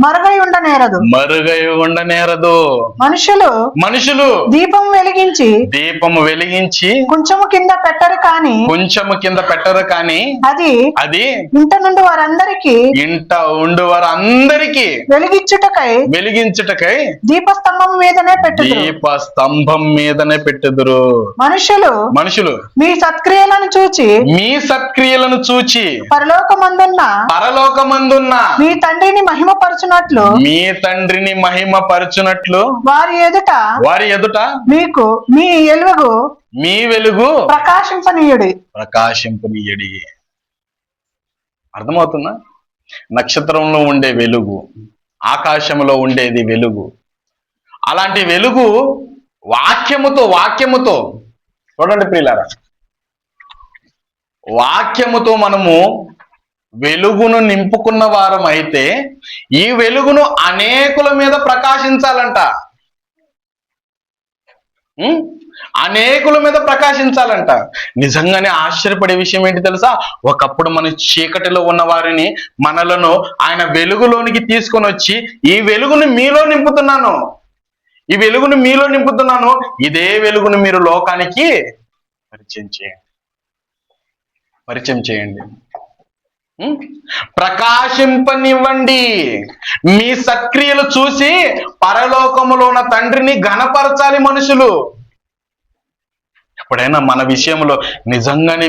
మరుగై ఉండనేరదు. మనుషులు దీపము వెలిగించి కొంచెము కింద పెట్టరు కానీ అది ఇంట ఉండు వారందరికీ వెలిగించుటకై దీపస్తంభం మీదనే పెట్టుదురు. మనుషులు మనుషులు మీ సత్క్రియలను చూచి పరలోకమందున్న మీ తండ్రిని మహిమపరచునట్లు వారి ఎదుట మీకు మీ వెలుగు ప్రకాశింపనీయుడి. అర్థమవుతుందా? నక్షత్రంలో ఉండే వెలుగు, ఆకాశంలో ఉండేది వెలుగు. అలాంటి వెలుగు వాక్యముతో చూడండి ప్రియులారా, వాక్యముతో మనము వెలుగును నింపుకున్న వారం అయితే ఈ వెలుగును అనేకుల మీద ప్రకాశించాలంట. అనేకుల మీద ప్రకాశించాలంట. నిజంగానే ఆశ్చర్యపడే విషయం ఏంటి తెలుసా? ఒకప్పుడు మన చీకటిలో ఉన్న వారిని, మనలను ఆయన వెలుగులోనికి తీసుకొని వచ్చి ఈ వెలుగును మీలో నింపుతున్నాను, ఇదే వెలుగును మీరు లోకానికి పరిచయం చేయండి. ప్రకాశింపనివ్వండి. మీ సత్క్రియలు చూసి పరలోకములో ఉన్న తండ్రిని ఘనపరచాలి మనుషులు. ఎప్పుడైనా మన విషయంలో నిజంగానే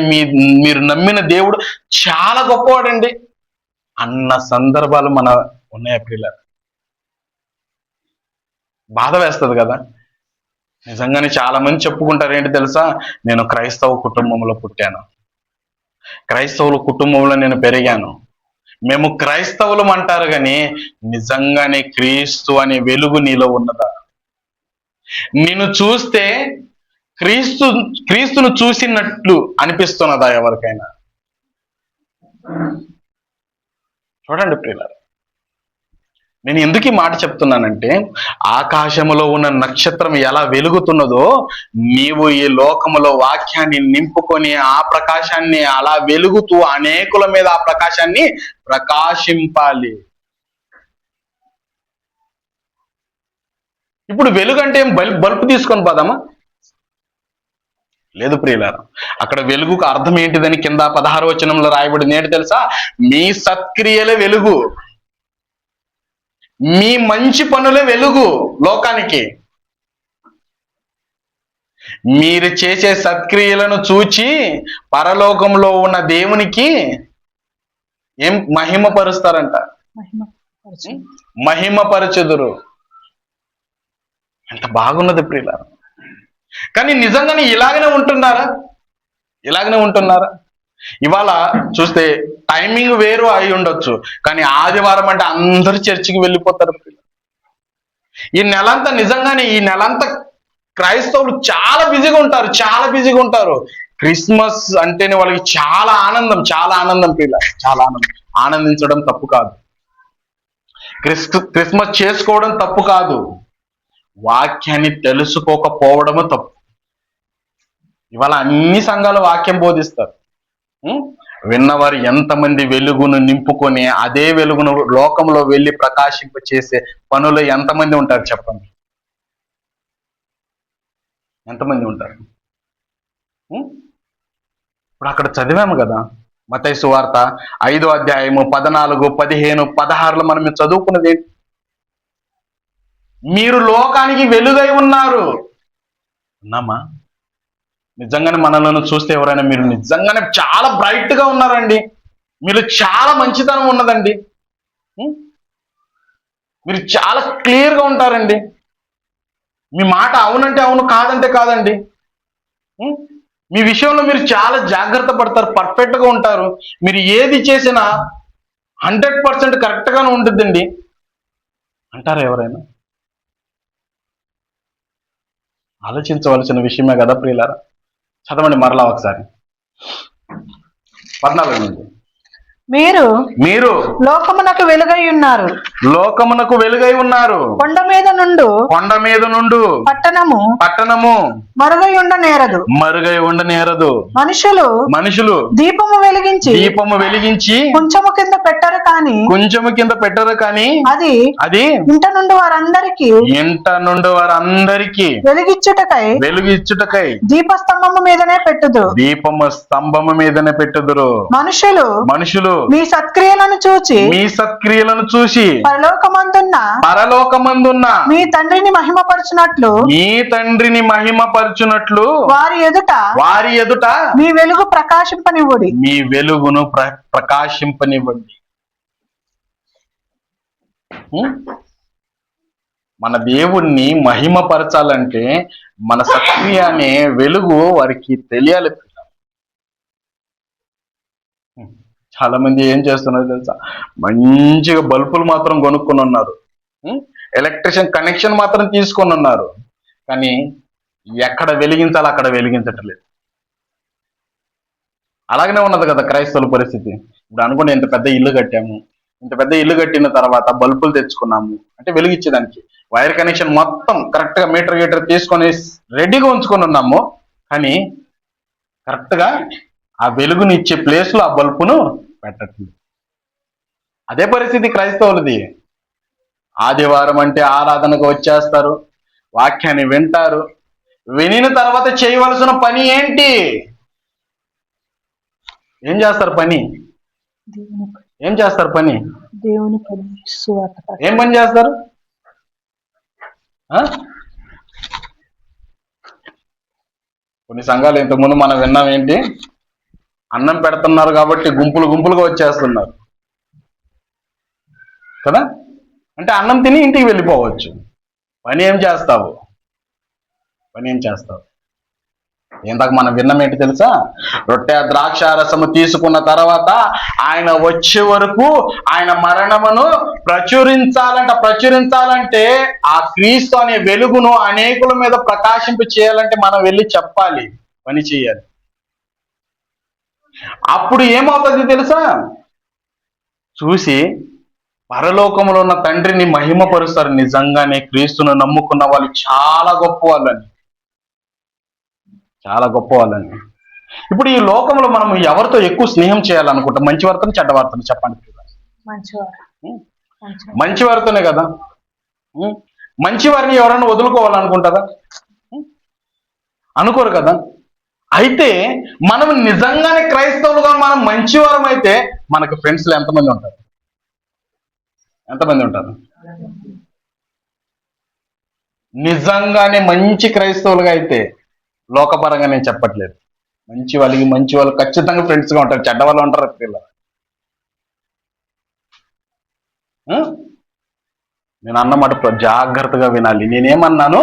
మీరు నమ్మిన దేవుడు చాలా గొప్పవాడండి అన్న సందర్భాలు మన ఉన్నాయా ప్రియులారా? బాధ వేస్తుంది కదా. నిజంగానే చాలా మంది చెప్పుకుంటారు ఏంటి తెలుసా? నేను క్రైస్తవ కుటుంబంలో పుట్టాను, క్రైస్తవుల కుటుంబంలో నేను పెరిగాను, మేము క్రైస్తవులం అంటారు కానీ నిజంగానే క్రీస్తు అనే వెలుగు నీలో ఉన్నదా? నిన్ను చూస్తే క్రీస్తును చూసినట్లు అనిపిస్తున్నదా ఎవరికైనా? చూడండి ప్రియులారా, నేను ఎందుకు ఈ మాట చెప్తున్నానంటే, ఆకాశములో ఉన్న నక్షత్రం ఎలా వెలుగుతున్నదో నీవు ఈ లోకములో వాక్యాన్ని నింపుకొని ఆ ప్రకాశాన్ని అలా వెలుగుతూ అనేకుల మీద ఆ ప్రకాశాన్ని ప్రకాశింపాలి. ఇప్పుడు వెలుగు అంటే బల్బు తీసుకొని పోదామా? లేదు ప్రియులారా. అక్కడ వెలుగుకు అర్థం ఏంటిదని కింద 16వ వచనంలో రాయబడింది ఏంటి తెలుసా? మీ సత్క్రియలే వెలుగు, మీ మంచి పనులే వెలుగు లోకానికి. మీరు చేసే సత్క్రియలను చూచి పరలోకంలో ఉన్న దేవునికి ఏం మహిమపరుస్తారంట? మహిమపరచుదురు. ఎంత బాగున్నది ప్రియులారా. కానీ నిజంగానే ఇలాగనే ఉంటున్నారా? ఇవాళ చూస్తే టైమింగ్ వేరు అయి ఉండొచ్చు, కానీ ఆదివారం అంటే అందరూ చర్చికి వెళ్ళిపోతారు. ఈ నెలంతా క్రైస్తవులు చాలా బిజీగా ఉంటారు. క్రిస్మస్ అంటేనే వాళ్ళకి చాలా ఆనందం పిల్ల, చాలా ఆనందించడం తప్పు కాదు, క్రిస్మస్ చేసుకోవడం తప్పు కాదు, వాక్యాన్ని తెలుసుకోకపోవడము తప్పు. ఇవాళ అన్ని సంఘాలు వాక్యం బోధిస్తారు. విన్నవారు ఎంతమంది వెలుగును నింపుకొని అదే వెలుగును లోకంలో వెళ్ళి ప్రకాశింప చేసే పనులు ఎంతమంది ఉంటారు చెప్పండి? ఎంతమంది ఉంటారు? ఇప్పుడు అక్కడ చదివాము కదా, మత్తయి సువార్త 5వ అధ్యాయము 14, 15, 16లో మనం చదువుకున్నది ఏంటి? మీరు లోకానికి వెలుగై ఉన్నారు. ఉన్నామా? నిజంగానే మనలను చూస్తే ఎవరైనా మీరు నిజంగానే చాలా బ్రైట్ గా ఉన్నారండి, మీరు చాలా మంచితనం ఉన్నదండి, మీరు చాలా క్లియర్ గా ఉంటారండి, మీ మాట అవునంటే అవును, కాదంటే కాదండి, మీ విషయంలో మీరు చాలా జాగ్రత్త పడతారు, పర్ఫెక్ట్ గా ఉంటారు, మీరు ఏది చేసినా 100% కరెక్ట్ గానే ఉంటుందండి అంటారా ఎవరైనా? ఆలోచించవలసిన విషయమే కదా ప్రియులారా. చదవండి మరలా ఒకసారి 14 నుండి. మీరు లోకమునకు వెలుగై ఉన్నారు. కొండ మీద నుండు పట్టణము మరుగై ఉండనేరదు. మనుషులు దీపము వెలిగించి కొంచెము కింద పెట్టరు కానీ అది ఇంట నుండి వారందరికీ వెలిగించుటకై దీపస్తంభము మీదనే పెట్టుదురు. మనుషులు మీ సత్క్రియలను చూసి పరలోకమందున్న మీ తండ్రిని మహిమపరచునట్లు వారి ఎదుట మీ వెలుగు ప్రకాశింపనివ్వండి. మీ వెలుగును ప్రకాశింపనివ్వండి. మన దేవుణ్ణి మహిమపరచాలంటే మన సత్క్రియ అనే వెలుగు వారికి తెలియాలి. చాలా మంది ఏం చేస్తున్నారు తెలుసా, మంచిగా బల్బులు మాత్రం కొనుక్కొని ఉన్నారు, ఎలక్ట్రిషియన్ కనెక్షన్ మాత్రం తీసుకొని ఉన్నారు, కానీ ఎక్కడ వెలిగించాలో అక్కడ వెలిగించట్లేదు. అలాగనే ఉన్నది కదా క్రైస్తవుల పరిస్థితి. ఇప్పుడు అనుకోండి, ఇంత పెద్ద ఇల్లు కట్టాము, ఇంత పెద్ద ఇల్లు కట్టిన తర్వాత బల్బులు తెచ్చుకున్నాము అంటే వెలిగించేదానికి వైర్ కనెక్షన్ మొత్తం కరెక్ట్ గా మీటర్ తీసుకొని రెడీగా ఉంచుకొని ఉన్నాము, కానీ కరెక్ట్ గా ఆ వెలుగుని ఇచ్చే ప్లేస్ లో ఆ బల్బును పెట్టట్లేదు. అదే పరిస్థితి క్రైస్తవులది. ఆదివారం అంటే ఆరాధనకు వచ్చేస్తారు, వాక్యాన్ని వింటారు, వినిన తర్వాత చేయవలసిన పని ఏంటి? ఏం చేస్తారు పని? ఏం చేస్తారు పని? ఏం పని చేస్తారు? కొన్ని సంఘాలు ఇంతకుముందు మనం విన్నాం ఏంటి, అన్నం పెడుతున్నారు కాబట్టి గుంపులుగా వచ్చేస్తున్నారు కదా. అంటే అన్నం తిని ఇంటికి వెళ్ళిపోవచ్చు. పని ఏం చేస్తావు? ఇందాక మనం విన్నాం ఏంటి తెలుసా, రొట్టె ద్రాక్ష రసము తీసుకున్న తర్వాత ఆయన వచ్చే వరకు ఆయన మరణమును ప్రచురించాలంటే ఆ క్రీస్తు అనే వెలుగును అనేకుల మీద ప్రకాశింప చేయాలంటే మనం వెళ్ళి చెప్పాలి, పని చేయాలి. అప్పుడు ఏమవుతుంది తెలుసా, చూసి పరలోకంలో ఉన్న తండ్రిని మహిమపరుస్తారు. నిజంగానే క్రీస్తును నమ్ముకున్న వాళ్ళు చాలా గొప్ప వాళ్ళని. ఇప్పుడు ఈ లోకంలో మనం ఎవరితో ఎక్కువ స్నేహం చేయాలనుకుంటాం? మంచివారితో చెడ్డవారితో? చెప్పండి. మంచివారితోనే కదా. మంచివారిని ఎవరైనా వదులుకోవాలనుకుంటారా? అనుకోరు కదా. అయితే మనం నిజంగానే క్రైస్తవులుగా మనం మంచివారం అయితే మనకు ఫ్రెండ్స్లో ఎంతమంది ఉంటారు? నిజంగానే మంచి క్రైస్తవులుగా అయితే, లోకపరంగా నేను చెప్పట్లేదు, మంచి వాళ్ళు ఖచ్చితంగా ఫ్రెండ్స్గా ఉంటారు, చెడ్డ వాళ్ళు ఉంటారు. నేను అన్నమాట జాగ్రత్తగా వినాలి. నేనేమన్నాను,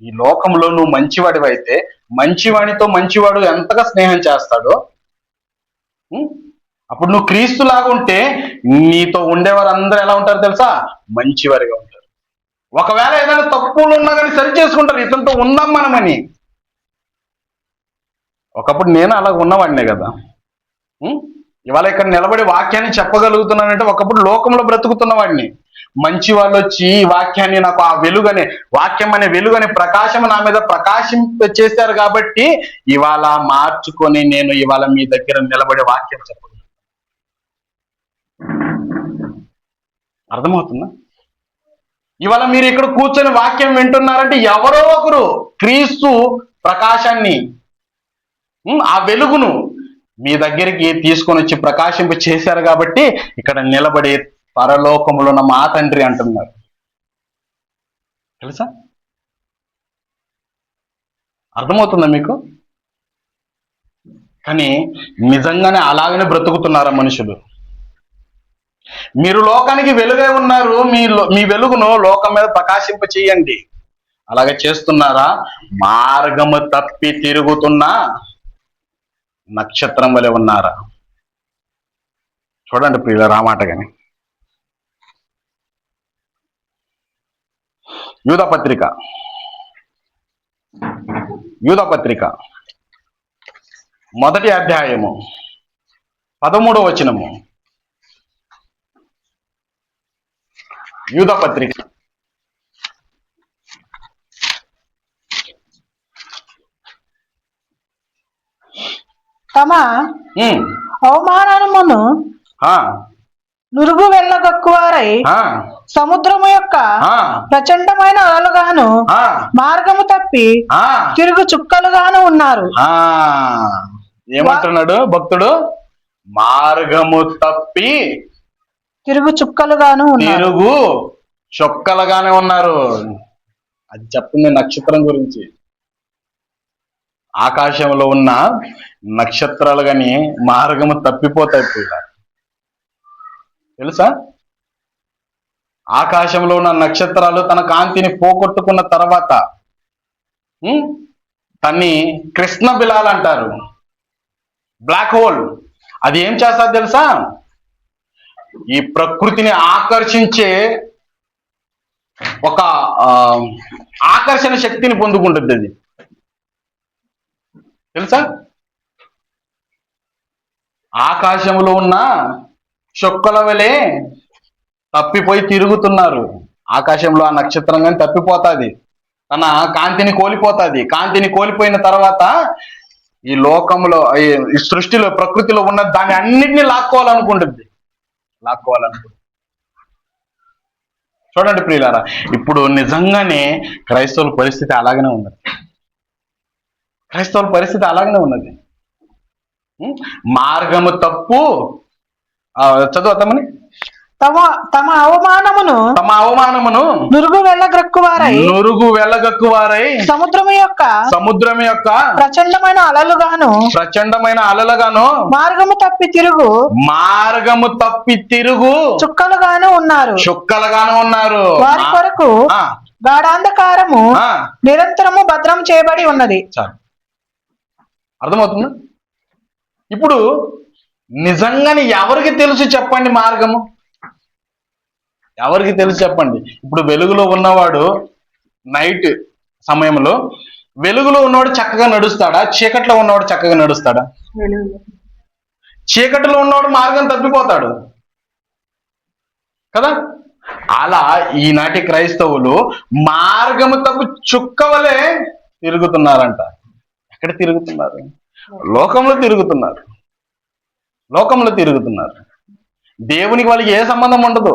ఈ లోకంలో నువ్వు మంచివాడివైతే మంచివాడితో మంచివాడు ఎంతగా స్నేహం చేస్తాడో, అప్పుడు నువ్వు క్రీస్తులాగా ఉంటే నీతో ఉండేవారు అందరూ ఎలా ఉంటారు తెలుసా? మంచివారిగా ఉంటారు. ఒకవేళ ఏదైనా తప్పులు ఉన్నా కానీ సరి చేసుకుంటారు, ఇతనితో ఉందాం మనమని. ఒకప్పుడు నేను అలా ఉన్నవాడినే కదా. ఇవాళ ఇక్కడ నిలబడి వాక్యాన్ని చెప్పగలుగుతున్నానంటే ఒకప్పుడు లోకంలో బ్రతుకుతున్నవాడిని. మంచి వాళ్ళు వచ్చి ఈ వాక్యాన్ని నాకు ఆ వెలుగనే వాక్యం అనే వెలుగనే ప్రకాశం నా మీద ప్రకాశింప చేశారు కాబట్టి ఇవాళ మార్చుకొని నేను ఇవాళ మీ దగ్గర నిలబడి వాక్యం చెప్పగలను. అర్థమవుతుందా? ఇవాళ మీరు ఇక్కడ కూర్చొని వాక్యం వింటున్నారంటే ఎవరో ఒకరు క్రీస్తు ప్రకాశాన్ని, ఆ వెలుగును మీ దగ్గరికి తీసుకొని వచ్చి ప్రకాశింప చేశారు కాబట్టి ఇక్కడ నిలబడి పరలోకములో ఉన్న మా తండ్రి అంటున్నారు. తెలుసా? అర్థమవుతుందా మీకు? కానీ నిజంగానే అలాగనే బ్రతుకుతున్నారా మనుషులు? మీరు లోకానికి వెలుగై ఉన్నారు, మీ వెలుగును లోకం మీద ప్రకాశింప చేయండి. అలాగే చేస్తున్నారా? మార్గము తప్పి తిరుగుతున్నా నక్షత్రం వలె ఉన్నారా? చూడండి ప్రియుల రామాట గాని. యూదాపత్రిక 1వ అధ్యాయము 13వ వచనము. యూదాపత్రిక తమ అవమానమును నురుగు వెళ్ళగక్కువారై సముద్రము యొక్క ప్రచండమైన అలలుగాను మార్గము తప్పి తిరుగు చుక్కలుగాను ఉన్నారు. ఏమంటున్నాడు భక్తుడు? మార్గము తప్పి తిరుగు చుక్కలుగాను ఉన్నారు. తిరుగు చొక్కలుగానే ఉన్నారు. అది చెప్తుంది నక్షత్రం గురించి. ఆకాశంలో ఉన్న నక్షత్రాలు గాని మార్గము తప్పిపోతాయి పిల్లలు. తెలుసా? ఆకాశంలో ఉన్న నక్షత్రాలు తన కాంతిని పోగొట్టుకున్న తర్వాత తన్ని కృష్ణ బిలాల్ అంటారు, బ్లాక్ హోల్. అది ఏం చేస్తుంది తెలుసా? ఈ ప్రకృతిని ఆకర్షించే ఒక ఆకర్షణ శక్తిని పొందుకుంటుంది అది. తెలుసా? ఆకాశంలో ఉన్న చొక్కల వలె తప్పిపోయి తిరుగుతున్నారు. ఆకాశంలో ఆ నక్షత్రం కానీ తప్పిపోతుంది, తన కాంతిని కోల్పోతుంది. కాంతిని కోల్పోయిన తర్వాత ఈ లోకంలో, ఈ సృష్టిలో, ప్రకృతిలో ఉన్న దాన్ని అన్నిటినీ లాక్కోవాలనుకుంటుంది. చూడండి ప్రియులారా, ఇప్పుడు నిజంగానే క్రైస్తవుల పరిస్థితి అలాగనే ఉన్నది. మార్గము తప్పు. చదువుతామని తమ అవమానమును నురుగు వెళ్ళగక్కువారై సముద్రము యొక్క ప్రచండమైన అలలుగాను మార్గము తప్పి తిరుగు చుక్కలుగాను ఉన్నారు. వారి కొరకు గాఢాంధకారము నిరంతరము భద్రం చేయబడి ఉన్నది. అర్థమవుతుందా? ఇప్పుడు నిజంగానే ఎవరికి తెలుసు చెప్పండి మార్గము? ఎవరికి తెలుసు చెప్పండి? ఇప్పుడు వెలుగులో ఉన్నవాడు నైట్ సమయంలో వెలుగులో ఉన్నవాడు చక్కగా నడుస్తాడా? చీకట్లో ఉన్నవాడు చక్కగా నడుస్తాడా? చీకటిలో ఉన్నవాడు మార్గం తప్పిపోతాడు కదా. అలా ఈనాటి క్రైస్తవులు మార్గము తప్పు చుక్కవలే తిరుగుతున్నారంట. ఎక్కడ తిరుగుతున్నారు? లోకంలో తిరుగుతున్నారు. దేవునికి వాళ్ళకి ఏ సంబంధం ఉండదు.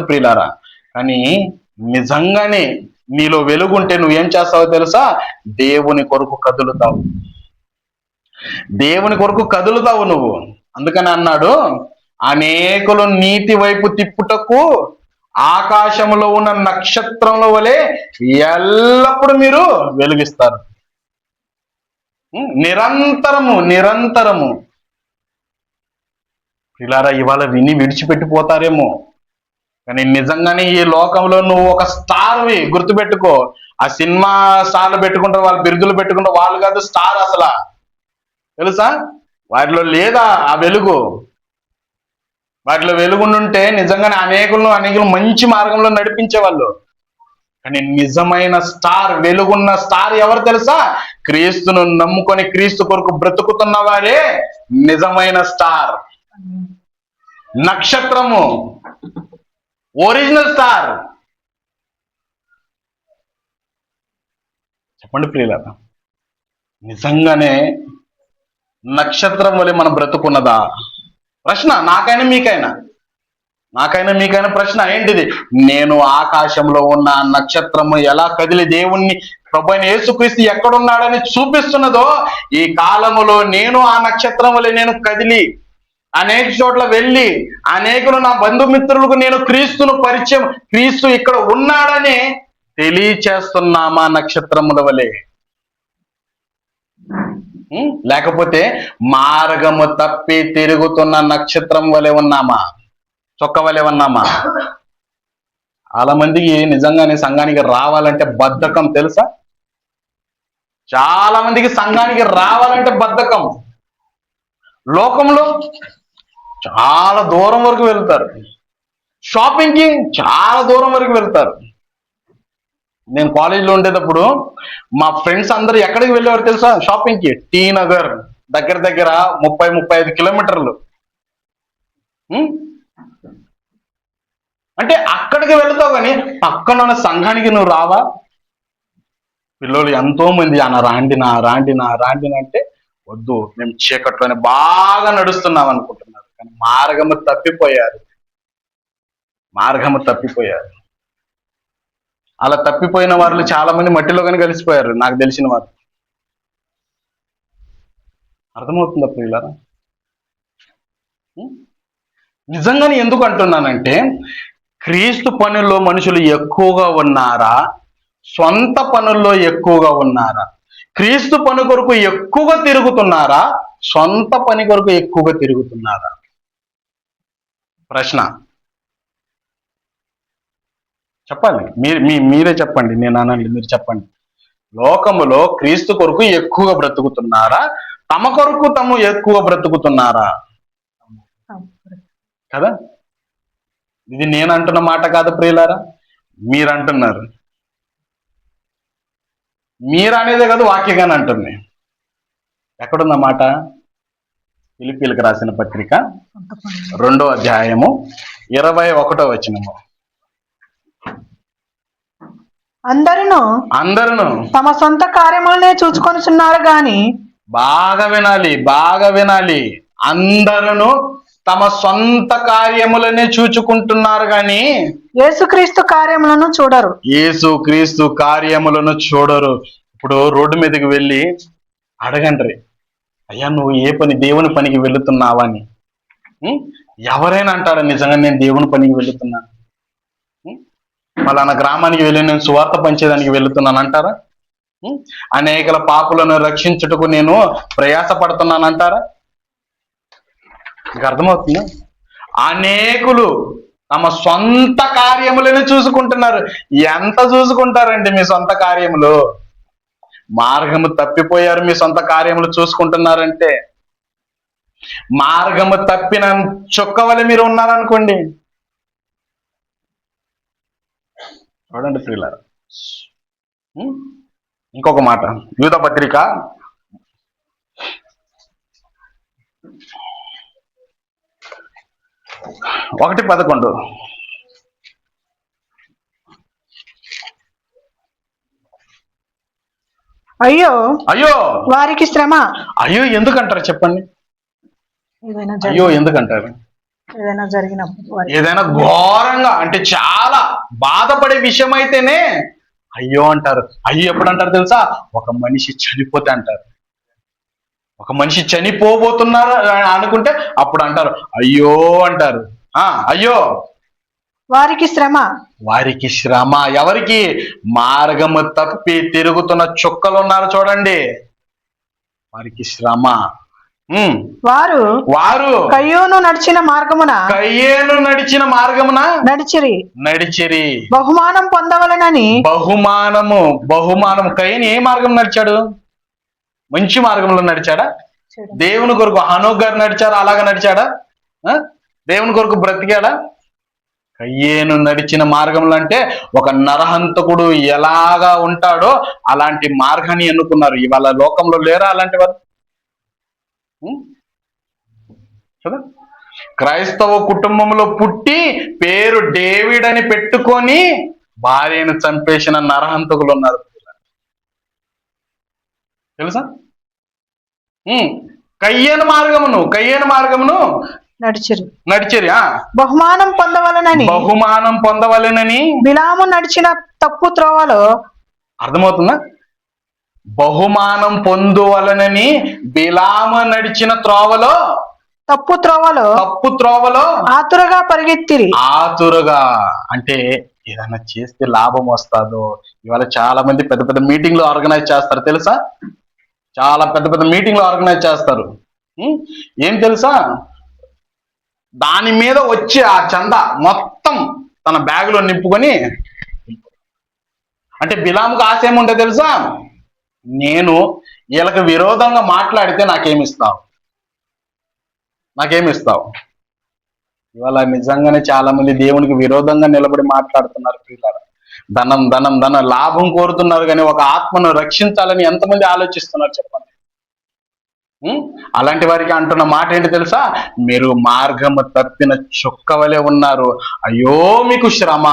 ప్రియులారా. కానీ నిజంగానే నీలో వెలుగుంటే నువ్వేం చేస్తావో తెలుసా? దేవుని కొరకు కదులుతావు నువ్వు. అందుకని అన్నాడు, అనేకులు నీతి వైపు తిప్పుటకు ఆకాశంలో ఉన్న నక్షత్రంలో వలె ఎల్లప్పుడూ మీరు వెలుగిస్తారు. నిరంతరము. పిల్లారా, ఇవాళ విని విడిచిపెట్టిపోతారేమో, కానీ నిజంగానే ఈ లోకంలో నువ్వు ఒక స్టార్వి. గుర్తుపెట్టుకో. ఆ సినిమా స్టార్లు పెట్టుకుంటారు, వాళ్ళు బిరుదులు పెట్టుకుంటారు, వాళ్ళు కాదు స్టార్ అసలు. తెలుసా? వాటిలో లేదా ఆ వెలుగు. వాటిలో వెలుగుండుంటే నిజంగానే అనేకులు మంచి మార్గంలో నడిపించేవాళ్ళు. కానీ నిజమైన స్టార్, వెలుగున్న స్టార్ ఎవరు తెలుసా? క్రీస్తును నమ్ముకొని క్రీస్తు కొరకు బ్రతుకుతున్న వారే నిజమైన స్టార్, నక్షత్రము, ఒరిజినల్ స్టార్. చెప్పండి ప్రియులారా, నిజంగానే నక్షత్రం వలె మనం బ్రతుకున్నదా? ప్రశ్న నాకైనా మీకైనా ప్రశ్న ఏంటిది? నేను ఆకాశంలో ఉన్న నక్షత్రము ఎలా కదిలి దేవుణ్ణి, ప్రభువైన యేసుక్రీస్తు ఎక్కడున్నాడని చూపిస్తున్నదో, ఈ కాలములో నేను ఆ నక్షత్రం వలె నేను కదిలి అనేక చోట్ల వెళ్ళి అనేకులు నా బంధుమిత్రులకు నేను క్రీస్తును పరిచయం, క్రీస్తు ఇక్కడ ఉన్నాడని తెలియచేస్తున్నామా నక్షత్రముల వలె? లేకపోతే మార్గము తప్పి తిరుగుతున్న నక్షత్రం వలె ఉన్నామా? చొక్క వలె ఉన్నామా? చాలా మందికి నిజంగానే సంఘానికి రావాలంటే బద్ధకం. తెలుసా? చాలా మందికి సంఘానికి రావాలంటే బద్ధకం. లోకంలో చాలా దూరం వరకు వెళ్తారు, షాపింగ్కి చాలా దూరం వరకు వెళ్తారు. నేను కాలేజీలో ఉండేటప్పుడు మా ఫ్రెండ్స్ అందరూ ఎక్కడికి వెళ్ళేవారు తెలుసా? షాపింగ్కి. టీ నగర్ దగ్గర 30-35 కిలోమీటర్లు. అంటే అక్కడికి వెళ్తావు, కానీ పక్కన ఉన్న సంఘానికి నువ్వు రావా? పిల్లలు ఎంతో మంది రాండి అంటే వద్దు, మేము చీకట్లోనే బాగా నడుస్తున్నాం అనుకుంటున్నారు. కానీ మార్గము తప్పిపోయారు. అలా తప్పిపోయిన వాళ్ళు చాలా మంది మట్టిలో కానీ కలిసిపోయారు, నాకు తెలిసిన వారు. అర్థమవుతుందా ప్రియులారా? నిజంగానే ఎందుకు అంటున్నానంటే, క్రీస్తు పనుల్లో మనుషులు ఎక్కువగా ఉన్నారా, సొంత పనుల్లో ఎక్కువగా ఉన్నారా? క్రీస్తు పని కొరకు ఎక్కువగా తిరుగుతున్నారా, సొంత పని కొరకు ఎక్కువగా తిరుగుతున్నారా? ప్రశ్న. చెప్పాలి, మీరే చెప్పండి, నేను అనండి, మీరు చెప్పండి. లోకములో క్రీస్తు కొరకు ఎక్కువగా బ్రతుకుతున్నారా, తమ కొరకు తమ ఎక్కువ బ్రతుకుతున్నారా? కదా, ఇది నేను అంటున్న మాట కాదు ప్రియులారా, మీరు అంటున్నారు. మీరు అనేదే కాదు, వాక్యగానే అంటుంది. ఎక్కడున్న మాట? ఫిలిప్పీయులకు రాసిన పత్రిక 2వ అధ్యాయము 21వ వచనము. అందరూ తమ సొంత కార్యములనే చూచుకొనిచున్నారు గాని, బాగా వినాలి. అందరూ తమ సొంత కార్యములనే చూచుకుంటున్నారు గాని యేసుక్రీస్తు కార్యములను చూడరు. యేసుక్రీస్తు కార్యములను చూడరు. ఇప్పుడు రోడ్డు మీదకి వెళ్ళి అడగండి, అయ్యా నువ్వు ఏ పని, దేవుని పనికి వెళుతున్నావా అని. ఎవరైనా అంటారా నిజంగా నేను దేవుని పనికి వెళుతున్నాను, పలానా గ్రామానికి వెళ్ళి నేను సువార్త పంచేదానికి వెళుతున్నాను అంటారా? అనేకల పాపులను రక్షించుటకు నేను ప్రయాస పడుతున్నాను అంటారా? మీకు అర్థమవుతుందా? అనేకులు తమ సొంత కార్యములను చూసుకుంటున్నారు. ఎంత చూసుకుంటారండి మీ సొంత కార్యములు? మార్గము తప్పిపోయారు, మీ సొంత కార్యములు చూసుకుంటున్నారంటే. మార్గము తప్పిన చుక్కవలె మీరు ఉన్నారనుకోండి. చూడండి ప్రియులారా, ఇంకొక మాట, యూదా పత్రిక 1:11. అయ్యో వారికి శ్రమ. అయ్యో ఎందుకంటారు చెప్పండి? అయ్యో ఎందుకంటారు? ఏదైనా ఘోరంగా, అంటే చాలా బాధపడే విషయం అయితేనే అయ్యో అంటారు. అయ్యో ఎప్పుడు అంటారు తెలుసా? ఒక మనిషి చనిపోతే అంటారు. ఒక మనిషి చనిపోబోతున్నారు అనుకుంటే అప్పుడు అంటారు అయ్యో అంటారు. అయ్యో వారికి శ్రమ. ఎవరికి? మార్గము తప్పి తిరుగుతున్న చుక్కలు ఉన్నారు చూడండి, వారికి శ్రమ. వారు కయ్యూను నడిచిన మార్గమున నడిచిరి బహుమానం పొందవలెనని. బహుమానము. కయ్యూను ఏ మార్గం నడిచాడు? మంచి మార్గంలో నడిచాడా? దేవుని కొరకు హనోక్ గారు నడిచారా? అలాగా నడిచాడా? దేవుని కొరకు బ్రతికాడా? కయ్యేను నడిచిన మార్గంలో అంటే ఒక నరహంతకుడు ఎలాగా ఉంటాడో అలాంటి మార్గాన్ని ఎన్నుకున్నారు. ఇవాళ లోకంలో లేరా అలాంటి వారు? కదా, క్రైస్తవ కుటుంబంలో పుట్టి పేరు డేవిడ్ అని పెట్టుకొని భార్యను చంపేసిన నరహంతకులు ఉన్నారు తెలుసా? కయ్యేను మార్గమును నడిచిరి. బహుమానం పొందవలెనని బిలాము నడిచిన తప్పు త్రోవలో. అర్థమవుతుందా? బహుమానం పొందువలనని బిలాము నడిచిన తప్పు త్రోవలో ఆతురగా పరిగెత్తిరి. అంటే ఏదైనా చేస్తే లాభం వస్తుందో. ఇవాళ చాలా మంది పెద్ద పెద్ద మీటింగ్లు ఆర్గనైజ్ చేస్తారు తెలుసా? చాలా పెద్ద పెద్ద మీటింగ్లు ఆర్గనైజ్ చేస్తారు. ఏం తెలుసా? దాని మీద వచ్చి ఆ చందా మొత్తం తన బ్యాగులో నింపుకొని, అంటే బిలాముకు ఆశ ఏముంటే తెలుసా? నేను వీళ్ళకి విరోధంగా మాట్లాడితే నాకేమిస్తావు? ఇవాళ నిజంగానే చాలా మంది దేవునికి విరోధంగా నిలబడి మాట్లాడుతున్నారు పిల్లలు. ధనం లాభం కోరుతున్నారు, కానీ ఒక ఆత్మను రక్షించాలని ఎంతమంది ఆలోచిస్తున్నారు చెప్పండి? అలాంటి వారికి అంటున్న మాట ఏంటి తెలుసా? మీరు మార్గము తప్పిన చుక్కవలే ఉన్నారు. అయ్యో మీకు శ్రమ.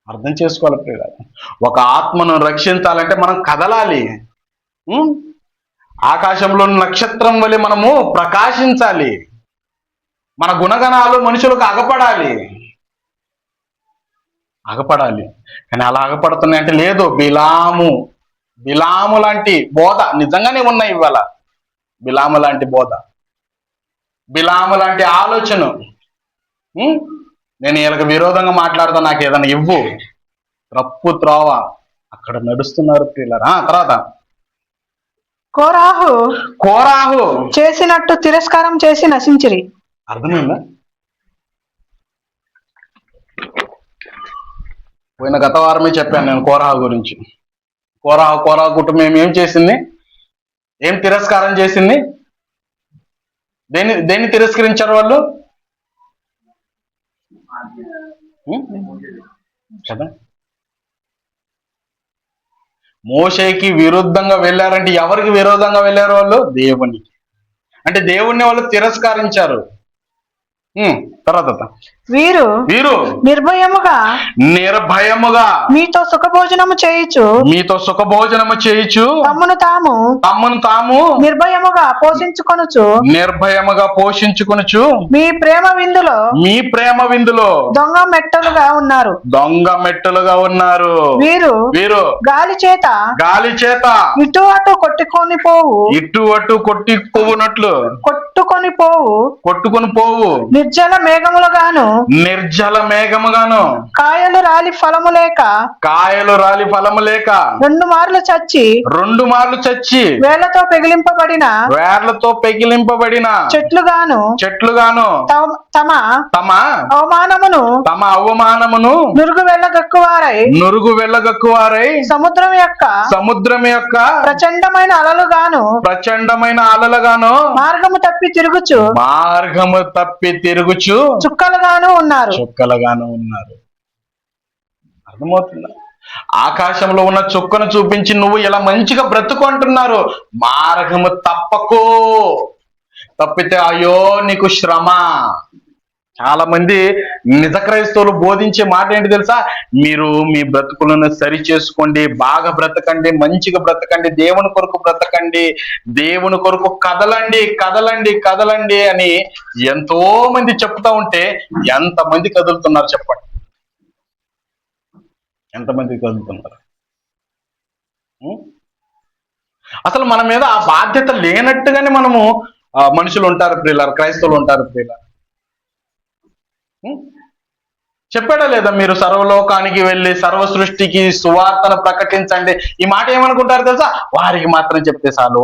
అర్థం చేసుకోవాలి ప్రియులారా. ఒక ఆత్మను రక్షించాలంటే మనం కదలాలి. ఆకాశంలో నక్షత్రం వలె మనము ప్రకాశించాలి. మన గుణగణాలు మనుషులకు అగపడాలి. కానీ అలా అగపడుతున్నాయంటే లేదు. బిలాము బిలాము లాంటి బోధ నిజంగానే ఉన్నాయి ఇవాళ. బిలాము లాంటి బోధ, బిలాము లాంటి ఆలోచన. నేను వీళ్ళకి విరోధంగా మాట్లాడతా, నాకు ఏదైనా ఇవ్వు, తప్పు త్రోవ అక్కడ నడుస్తున్నారు ప్రియులారా. తర్వాత కోరాహు చేసినట్టు తిరస్కారం చేసి నశించిరి. అర్థమైందా? పోయిన గత వారమే చెప్పాను నేను కోరాహు గురించి. కోరాహు కుటుంబం ఏం చేసింది? ఏం తిరస్కారం చేసింది? దేన్ని తిరస్కరించారు వాళ్ళు? కదా, మోషేకి విరుద్ధంగా వెళ్ళారంటే ఎవరికి విరోధంగా వెళ్ళారు వాళ్ళు? దేవునికి. అంటే దేవుణ్ణి వాళ్ళు తిరస్కరించారు. తర్వాత వీరు నిర్భయముగా మీతో సుఖభోజనము చేయుచు తమ్మును తాము నిర్భయముగా పోషించుకొనుచు మీ ప్రేమ విందులో దొంగ మెట్టలుగా ఉన్నారు. వీరు గాలి చేత ఇటు అటు కొట్టుకొని పోవు నిర్జల మేఘముగాను కాయలు రాలి ఫలము లేక రెండు మార్లు చచ్చి వేళ్లతో పెగిలింపబడిన చెట్లుగాను తమ అవమానమును నురుగు వెళ్ళగక్కువారై సముద్రం యొక్క ప్రచండమైన అలలుగాను మార్గము తప్పి తిరుగుచు చుక్కలుగాను ఉన్నారు. అర్థమవుతుందా? ఆకాశంలో ఉన్న చుక్కను చూపించి నువ్వు ఇలా మంచిగా బ్రతుకు అంటున్నారు. మార్గము తప్పితే అయ్యో నీకు శ్రమ. చాలా మంది నిజ క్రైస్తవులు బోధించే మాట ఏంటి తెలుసా? మీరు మీ బ్రతుకులను సరి చేసుకోండి, బాగా బ్రతకండి, మంచిగా బ్రతకండి, దేవుని కొరకు బ్రతకండి, దేవుని కొరకు కదలండి అని ఎంతో మంది చెప్తా ఉంటే ఎంతమంది కదులుతున్నారు చెప్పండి? ఎంతమంది కదులుతున్నారు? అసలు మన మీద ఆ బాధ్యత లేనట్టుగానే మనము మనుషులు ఉంటారు ప్రియులారా, క్రైస్తవులు ఉంటారు ప్రియులారా. చెప్పాడా లేదా? మీరు సర్వలోకానికి వెళ్ళి సర్వ సృష్టికి సువార్తను ప్రకటించండి. ఈ మాట ఏమనుకుంటారు తెలుసా? వారికి మాత్రం చెప్తే చాలు.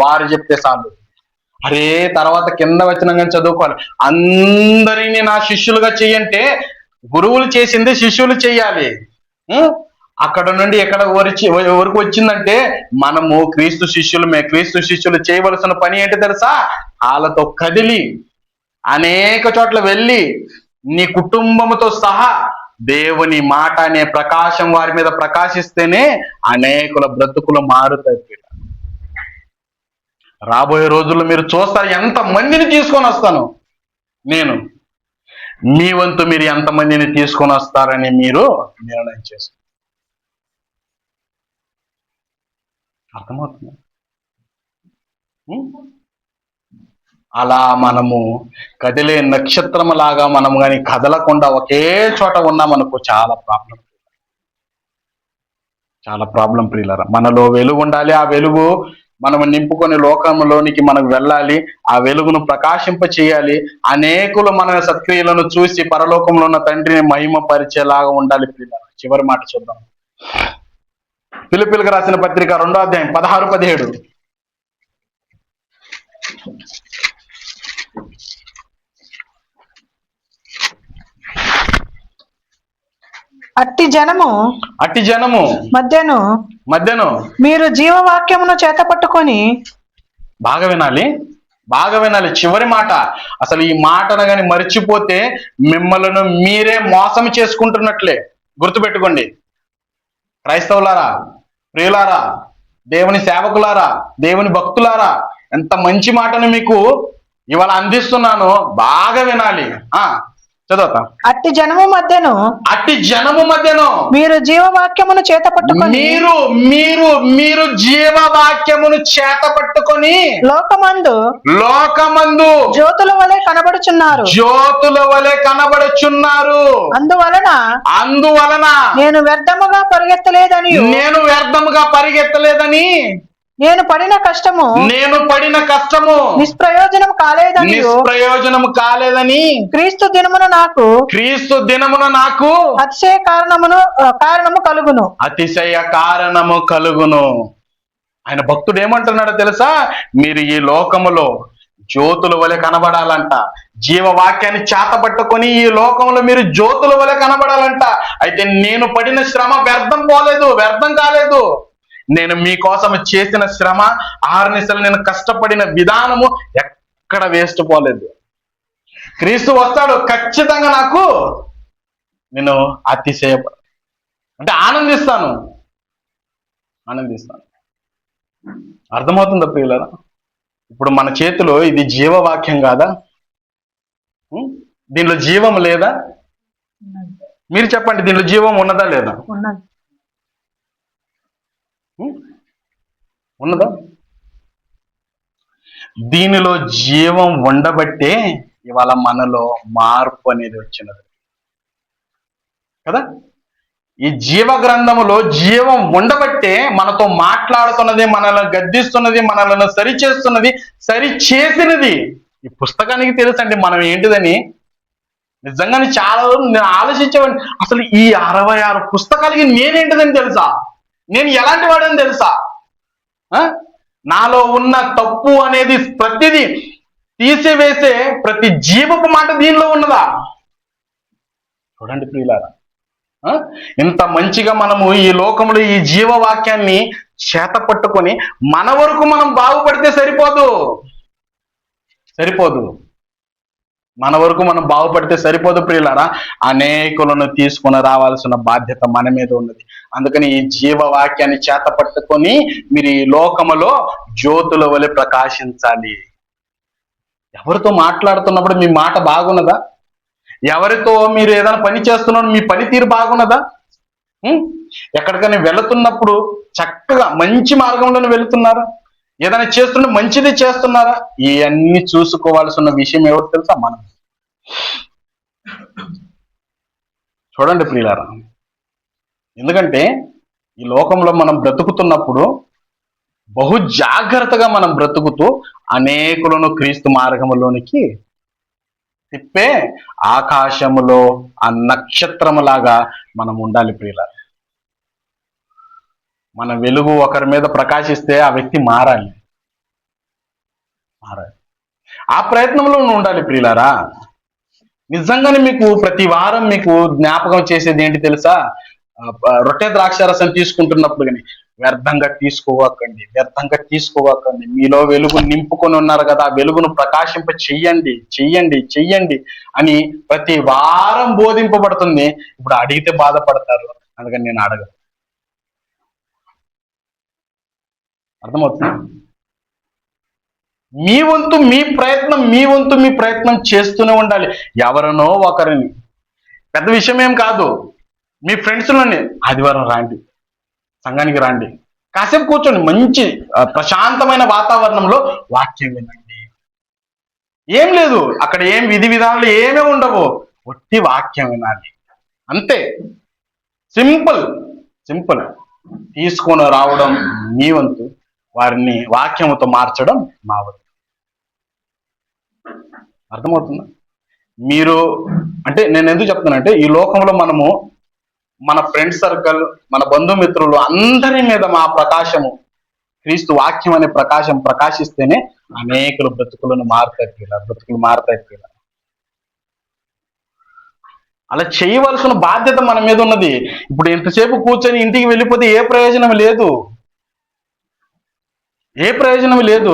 అరే తర్వాత కింద వచ్చినాక చదువుకోవాలి. అందరినీ నా శిష్యులుగా చెయ్యంటే గురువులు చేసింది శిష్యులు చెయ్యాలి. అక్కడ నుండి ఎక్కడ వరకు వచ్చిందంటే మనము క్రీస్తు శిష్యులు చేయవలసిన పని ఏంటి తెలుసా? వాళ్ళతో కదిలి అనేక చోట్ల వెళ్ళి నీ కుటుంబముతో సహా దేవుని మాట అనే ప్రకాశం వారి మీద ప్రకాశిస్తేనే అనేకుల బ్రతుకులు మారుతాయి. రాబోయే రోజుల్లో మీరు చూస్తారు ఎంత మందిని తీసుకొని వస్తాను నేను. మీ వంతు మీరు ఎంతమందిని తీసుకొని వస్తారని మీరు నిర్ణయం చేస్తారు. అర్థమవుతుంది? అలా మనము కదిలే నక్షత్రములాగా మనము కానీ కదలకుండా ఒకే చోట ఉన్నామనుకో చాలా ప్రాబ్లం ప్రియులారా. మనలో వెలుగు ఉండాలి. ఆ వెలుగు మనము నింపుకొని లోకంలోనికి మనకు వెళ్ళాలి. ఆ వెలుగును ప్రకాశింప చేయాలి. అనేకులు మన సత్క్రియలను చూసి పరలోకంలో ఉన్న తండ్రిని మహిమ పరిచేలాగా ఉండాలి ప్రియులారా. చివరి మాట చూద్దాం. ఫిలిప్పీయులకు రాసిన పత్రిక 2వ అధ్యాయం 16-17. అట్టి జనము మధ్యను మీరు జీవవాక్యమును చేత పట్టుకొని బాగా వినాలి. చివరి మాట. అసలు ఈ మాటను గాని మర్చిపోతే మిమ్మల్ని మీరే మోసం చేసుకుంటున్నట్లే. గుర్తుపెట్టుకోండి క్రైస్తవులారా, ప్రియులారా, దేవుని సేవకులారా, దేవుని భక్తులారా, ఎంత మంచి మాటను మీకు ఇవాళ అందిస్తున్నాను. బాగా వినాలి. చదవతా. అట్టి జనము మధ్యను అట్టి జనము మధ్యను మీరు జీవవాక్యమును చేత పట్టుకొని మీరు మీరు మీరు జీవవాక్యమును చేత పట్టుకొని లోకమందు జ్యోతుల వలె కనబడుచున్నారు. జ్యోతుల వలె కనబడుచున్నారు. అందువలన నేను వ్యర్థముగా పరిగెత్తలేదని నేను పడిన కష్టము నిష్ప్రయోజనము కాలేదని క్రీస్తు దినమున నాకు అతిశయ కారణము కలుగును. ఆయన భక్తుడు ఏమంటున్నాడో తెలుసా? మీరు ఈ లోకములో జ్యోతుల వలె కనబడాలంట. జీవవాక్యాన్ని చేతపట్టుకొని ఈ లోకంలో మీరు జ్యోతుల వలె కనబడాలంట. అయితే నేను పడిన శ్రమ వ్యర్థం కాలేదు. నేను మీకోసం చేసిన శ్రమ, ఆర్నిసలు నేను కష్టపడిన విధానము ఎక్కడ వేస్ట్ పోలేదు. క్రీస్తు వస్తాడు, ఖచ్చితంగా నేను అంటే ఆనందిస్తాను. అర్థమవుతుందా ప్రియులారా? ఇప్పుడు మన చేతిలో ఇది జీవవాక్యం కాదా? దీనిలో జీవం లేదా? మీరు చెప్పండి, దీనిలో జీవం ఉన్నదా లేదా? ఉన్నదా? దీనిలో జీవం ఉండబట్టే ఇవాళ మనలో మార్పు అనేది వచ్చినది కదా. ఈ జీవ గ్రంథములో జీవం ఉండబట్టే మనతో మాట్లాడుతున్నది, మనల్ని గద్దిస్తున్నది, మనల్ని సరిచేసినది. ఈ పుస్తకానికి తెలుసండి మనం ఏంటిదని. నిజంగానే చాలా రోజులు నేను ఆలోచించేవాడిని, అసలు ఈ 66 పుస్తకాలకి నేనేంటిదని తెలుసా? నేను ఎలాంటి వాడని తెలుసా? నాలో ఉన్న తప్పు అనేది ప్రతిదీ తీసివేసే ప్రతి జీవపు మాట దీనిలో ఉన్నదా? చూడండి ప్రియులారా, ఇంత మంచిగా మనము ఈ లోకంలో ఈ జీవవాక్యాన్ని చేత పట్టుకొని మన వరకు మనం బాగుపడితే సరిపోదు. మన వరకు మనం బాగుపడితే సరిపోదు ప్రియులారా. అనేకులను తీసుకుని రావాల్సిన బాధ్యత మన మీద ఉన్నది. అందుకని ఈ జీవవాక్యాన్ని చేత పట్టుకొని మీరు ఈ లోకములో జ్యోతుల వలె ప్రకాశించాలి. ఎవరితో మాట్లాడుతున్నప్పుడు మీ మాట బాగున్నదా? ఎవరితో మీరు ఏదైనా పని చేస్తున్నప్పుడు మీ పనితీరు బాగున్నదా? ఎక్కడికైనా వెళుతున్నప్పుడు చక్కగా మంచి మార్గంలోనే వెళుతున్నారా? ఏదైనా చేస్తున్న మంచిది చేస్తున్నారా? ఇవన్నీ చూసుకోవాల్సిన విషయం ఎవరు తెలుసా? మనం. చూడండి ప్రియులారా, ఎందుకంటే ఈ లోకంలో మనం బ్రతుకుతున్నప్పుడు బహు జాగ్రత్తగా మనం బ్రతుకుతూ అనేకులను క్రీస్తు మార్గములోనికి తిప్పే ఆకాశములో ఆ నక్షత్రములాగా మనం ఉండాలి ప్రియులారా. మన వెలుగు ఒకరి మీద ప్రకాశిస్తే ఆ వ్యక్తి మారాలి. ఆ ప్రయత్నంలో ఉండాలి ప్రియులారా. నిజంగానే మీకు ప్రతి వారం మీకు జ్ఞాపకం చేసేది ఏంటి తెలుసా? రొట్టె ద్రాక్షారసం తీసుకుంటున్నప్పుడు కానీ వ్యర్థంగా తీసుకోవకండి. మీలో వెలుగు నింపుకొని ఉన్నారు కదా, ఆ వెలుగును ప్రకాశింప చెయ్యండి అని ప్రతి వారం బోధింపబడుతుంది. ఇప్పుడు అడిగితే బాధపడతారు, అందుకని నేను అడగను. అర్థమవుతుంది? మీ వంతు మీ ప్రయత్నం చేస్తూనే ఉండాలి. ఎవరినో ఒకరిని, పెద్ద విషయం ఏం కాదు, మీ ఫ్రెండ్స్లోని ఆదివారం రాండి, సంఘానికి రాండి, కాసేపు కూర్చోండి, మంచి ప్రశాంతమైన వాతావరణంలో వాక్యం వినండి. ఏం లేదు అక్కడ, ఏం విధి విధానాలు ఏమీ ఉండవు, ఒట్టి వాక్యం వినాలి అంతే. సింపుల్. తీసుకొని రావడం మీ వంతు, వారిని వాక్యముతో మార్చడం మా వంతు. అర్థమవుతుందా? మీరు అంటే నేను ఎందుకు చెప్తున్నానంటే, ఈ లోకంలో మనము మన ఫ్రెండ్ సర్కిల్, మన బంధుమిత్రులు అందరి మీద మా ప్రకాశము, క్రీస్తు వాక్యం అనే ప్రకాశం ప్రకాశిస్తేనే అనేకులు బ్రతుకులు మారుతాయి. అలా చేయవలసిన బాధ్యత మన మీద ఉన్నది. ఇప్పుడు ఎంతసేపు కూర్చొని ఇంటికి వెళ్ళిపోతే ఏ ప్రయోజనం లేదు.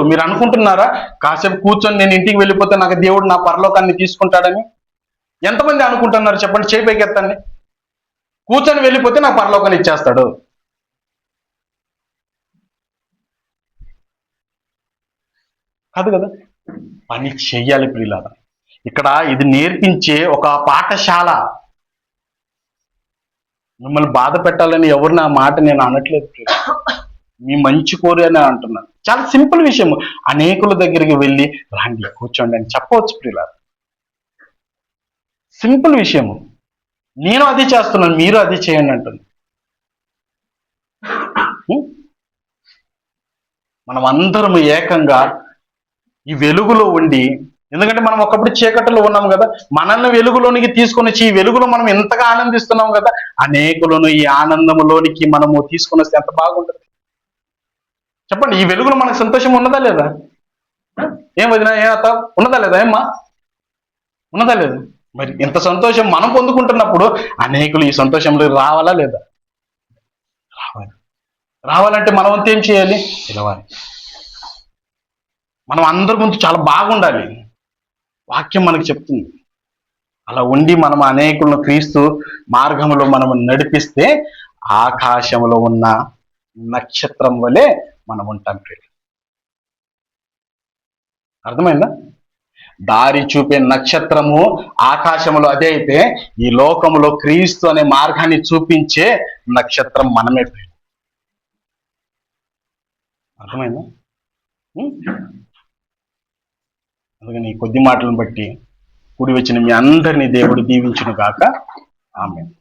మీరు అనుకుంటున్నారా కాసేపు కూర్చొని నేను ఇంటికి వెళ్ళిపోతే నాకు దేవుడు నా పరలోకాన్ని తీసుకుంటాడని? ఎంతమంది అనుకుంటున్నారు చెప్పండి, చేయి పైకి ఎత్తండి. కూర్చొని వెళ్ళిపోతే నా పరలోకాన్ని ఇచ్చేస్తాడు. కాదు కదా. పని చెయ్యాలి ప్రియులారా. ఇక్కడ ఇది నేర్పించే ఒక పాఠశాల. మిమ్మల్ని బాధ పెట్టాలని ఎవరు నా మాట నేను అనట్లేదు ప్రియులారా. మీ మంచి కోరి అని అంటున్నాను. చాలా సింపుల్ విషయం. అనేకుల దగ్గరికి వెళ్ళి రండి కూర్చోండి అని చెప్పవచ్చు ప్రియులారా. సింపుల్ విషయము. నేను అది చేస్తున్నాను, మీరు అది చేయండి అంటున్నాను. మనం అందరం ఏకంగా ఈ వెలుగులో ఉండి, ఎందుకంటే మనం ఒకప్పుడు చీకటిలో ఉన్నాం కదా, మనల్ని వెలుగులోనికి తీసుకొని వచ్చి ఈ వెలుగులో మనం ఎంతగా ఆనందిస్తున్నాం కదా, అనేకులను ఈ ఆనందములోనికి మనము తీసుకొని వస్తే ఎంత బాగుంటుంది చెప్పండి. ఈ వెలుగులో మనకు సంతోషం ఉన్నదా లేదా? ఏం వదినా, ఏం అత్త, ఉన్నదా లేదా? ఏమ్మా, ఉన్నదా లేదా? మరి ఇంత సంతోషం మనం పొందుకుంటున్నప్పుడు అనేకులు ఈ సంతోషంలో రావాలా లేదా? రావాలి. రావాలంటే మనం అంతా ఏం చేయాలి? పిలవాలి. మనం అందరి ముందు చాలా బాగుండాలి. వాక్యం మనకు చెప్తుంది. అలా ఉండి మనం అనేకులను క్రీస్తు మార్గంలో మనం నడిపిస్తే ఆకాశంలో ఉన్న నక్షత్రం వలె మనం ఉంటాం. అర్థమైందా? దారి చూపే నక్షత్రము ఆకాశంలో అదే అయితే, ఈ లోకంలో క్రీస్తు అనే మార్గాన్ని చూపించే నక్షత్రం మనమే. అర్థమైందా? అందుకని ఈ కొద్ది మాటలను బట్టి కూడి వచ్చిన మీ అందరినీ దేవుడు దీవించును గాక. ఆమేన్.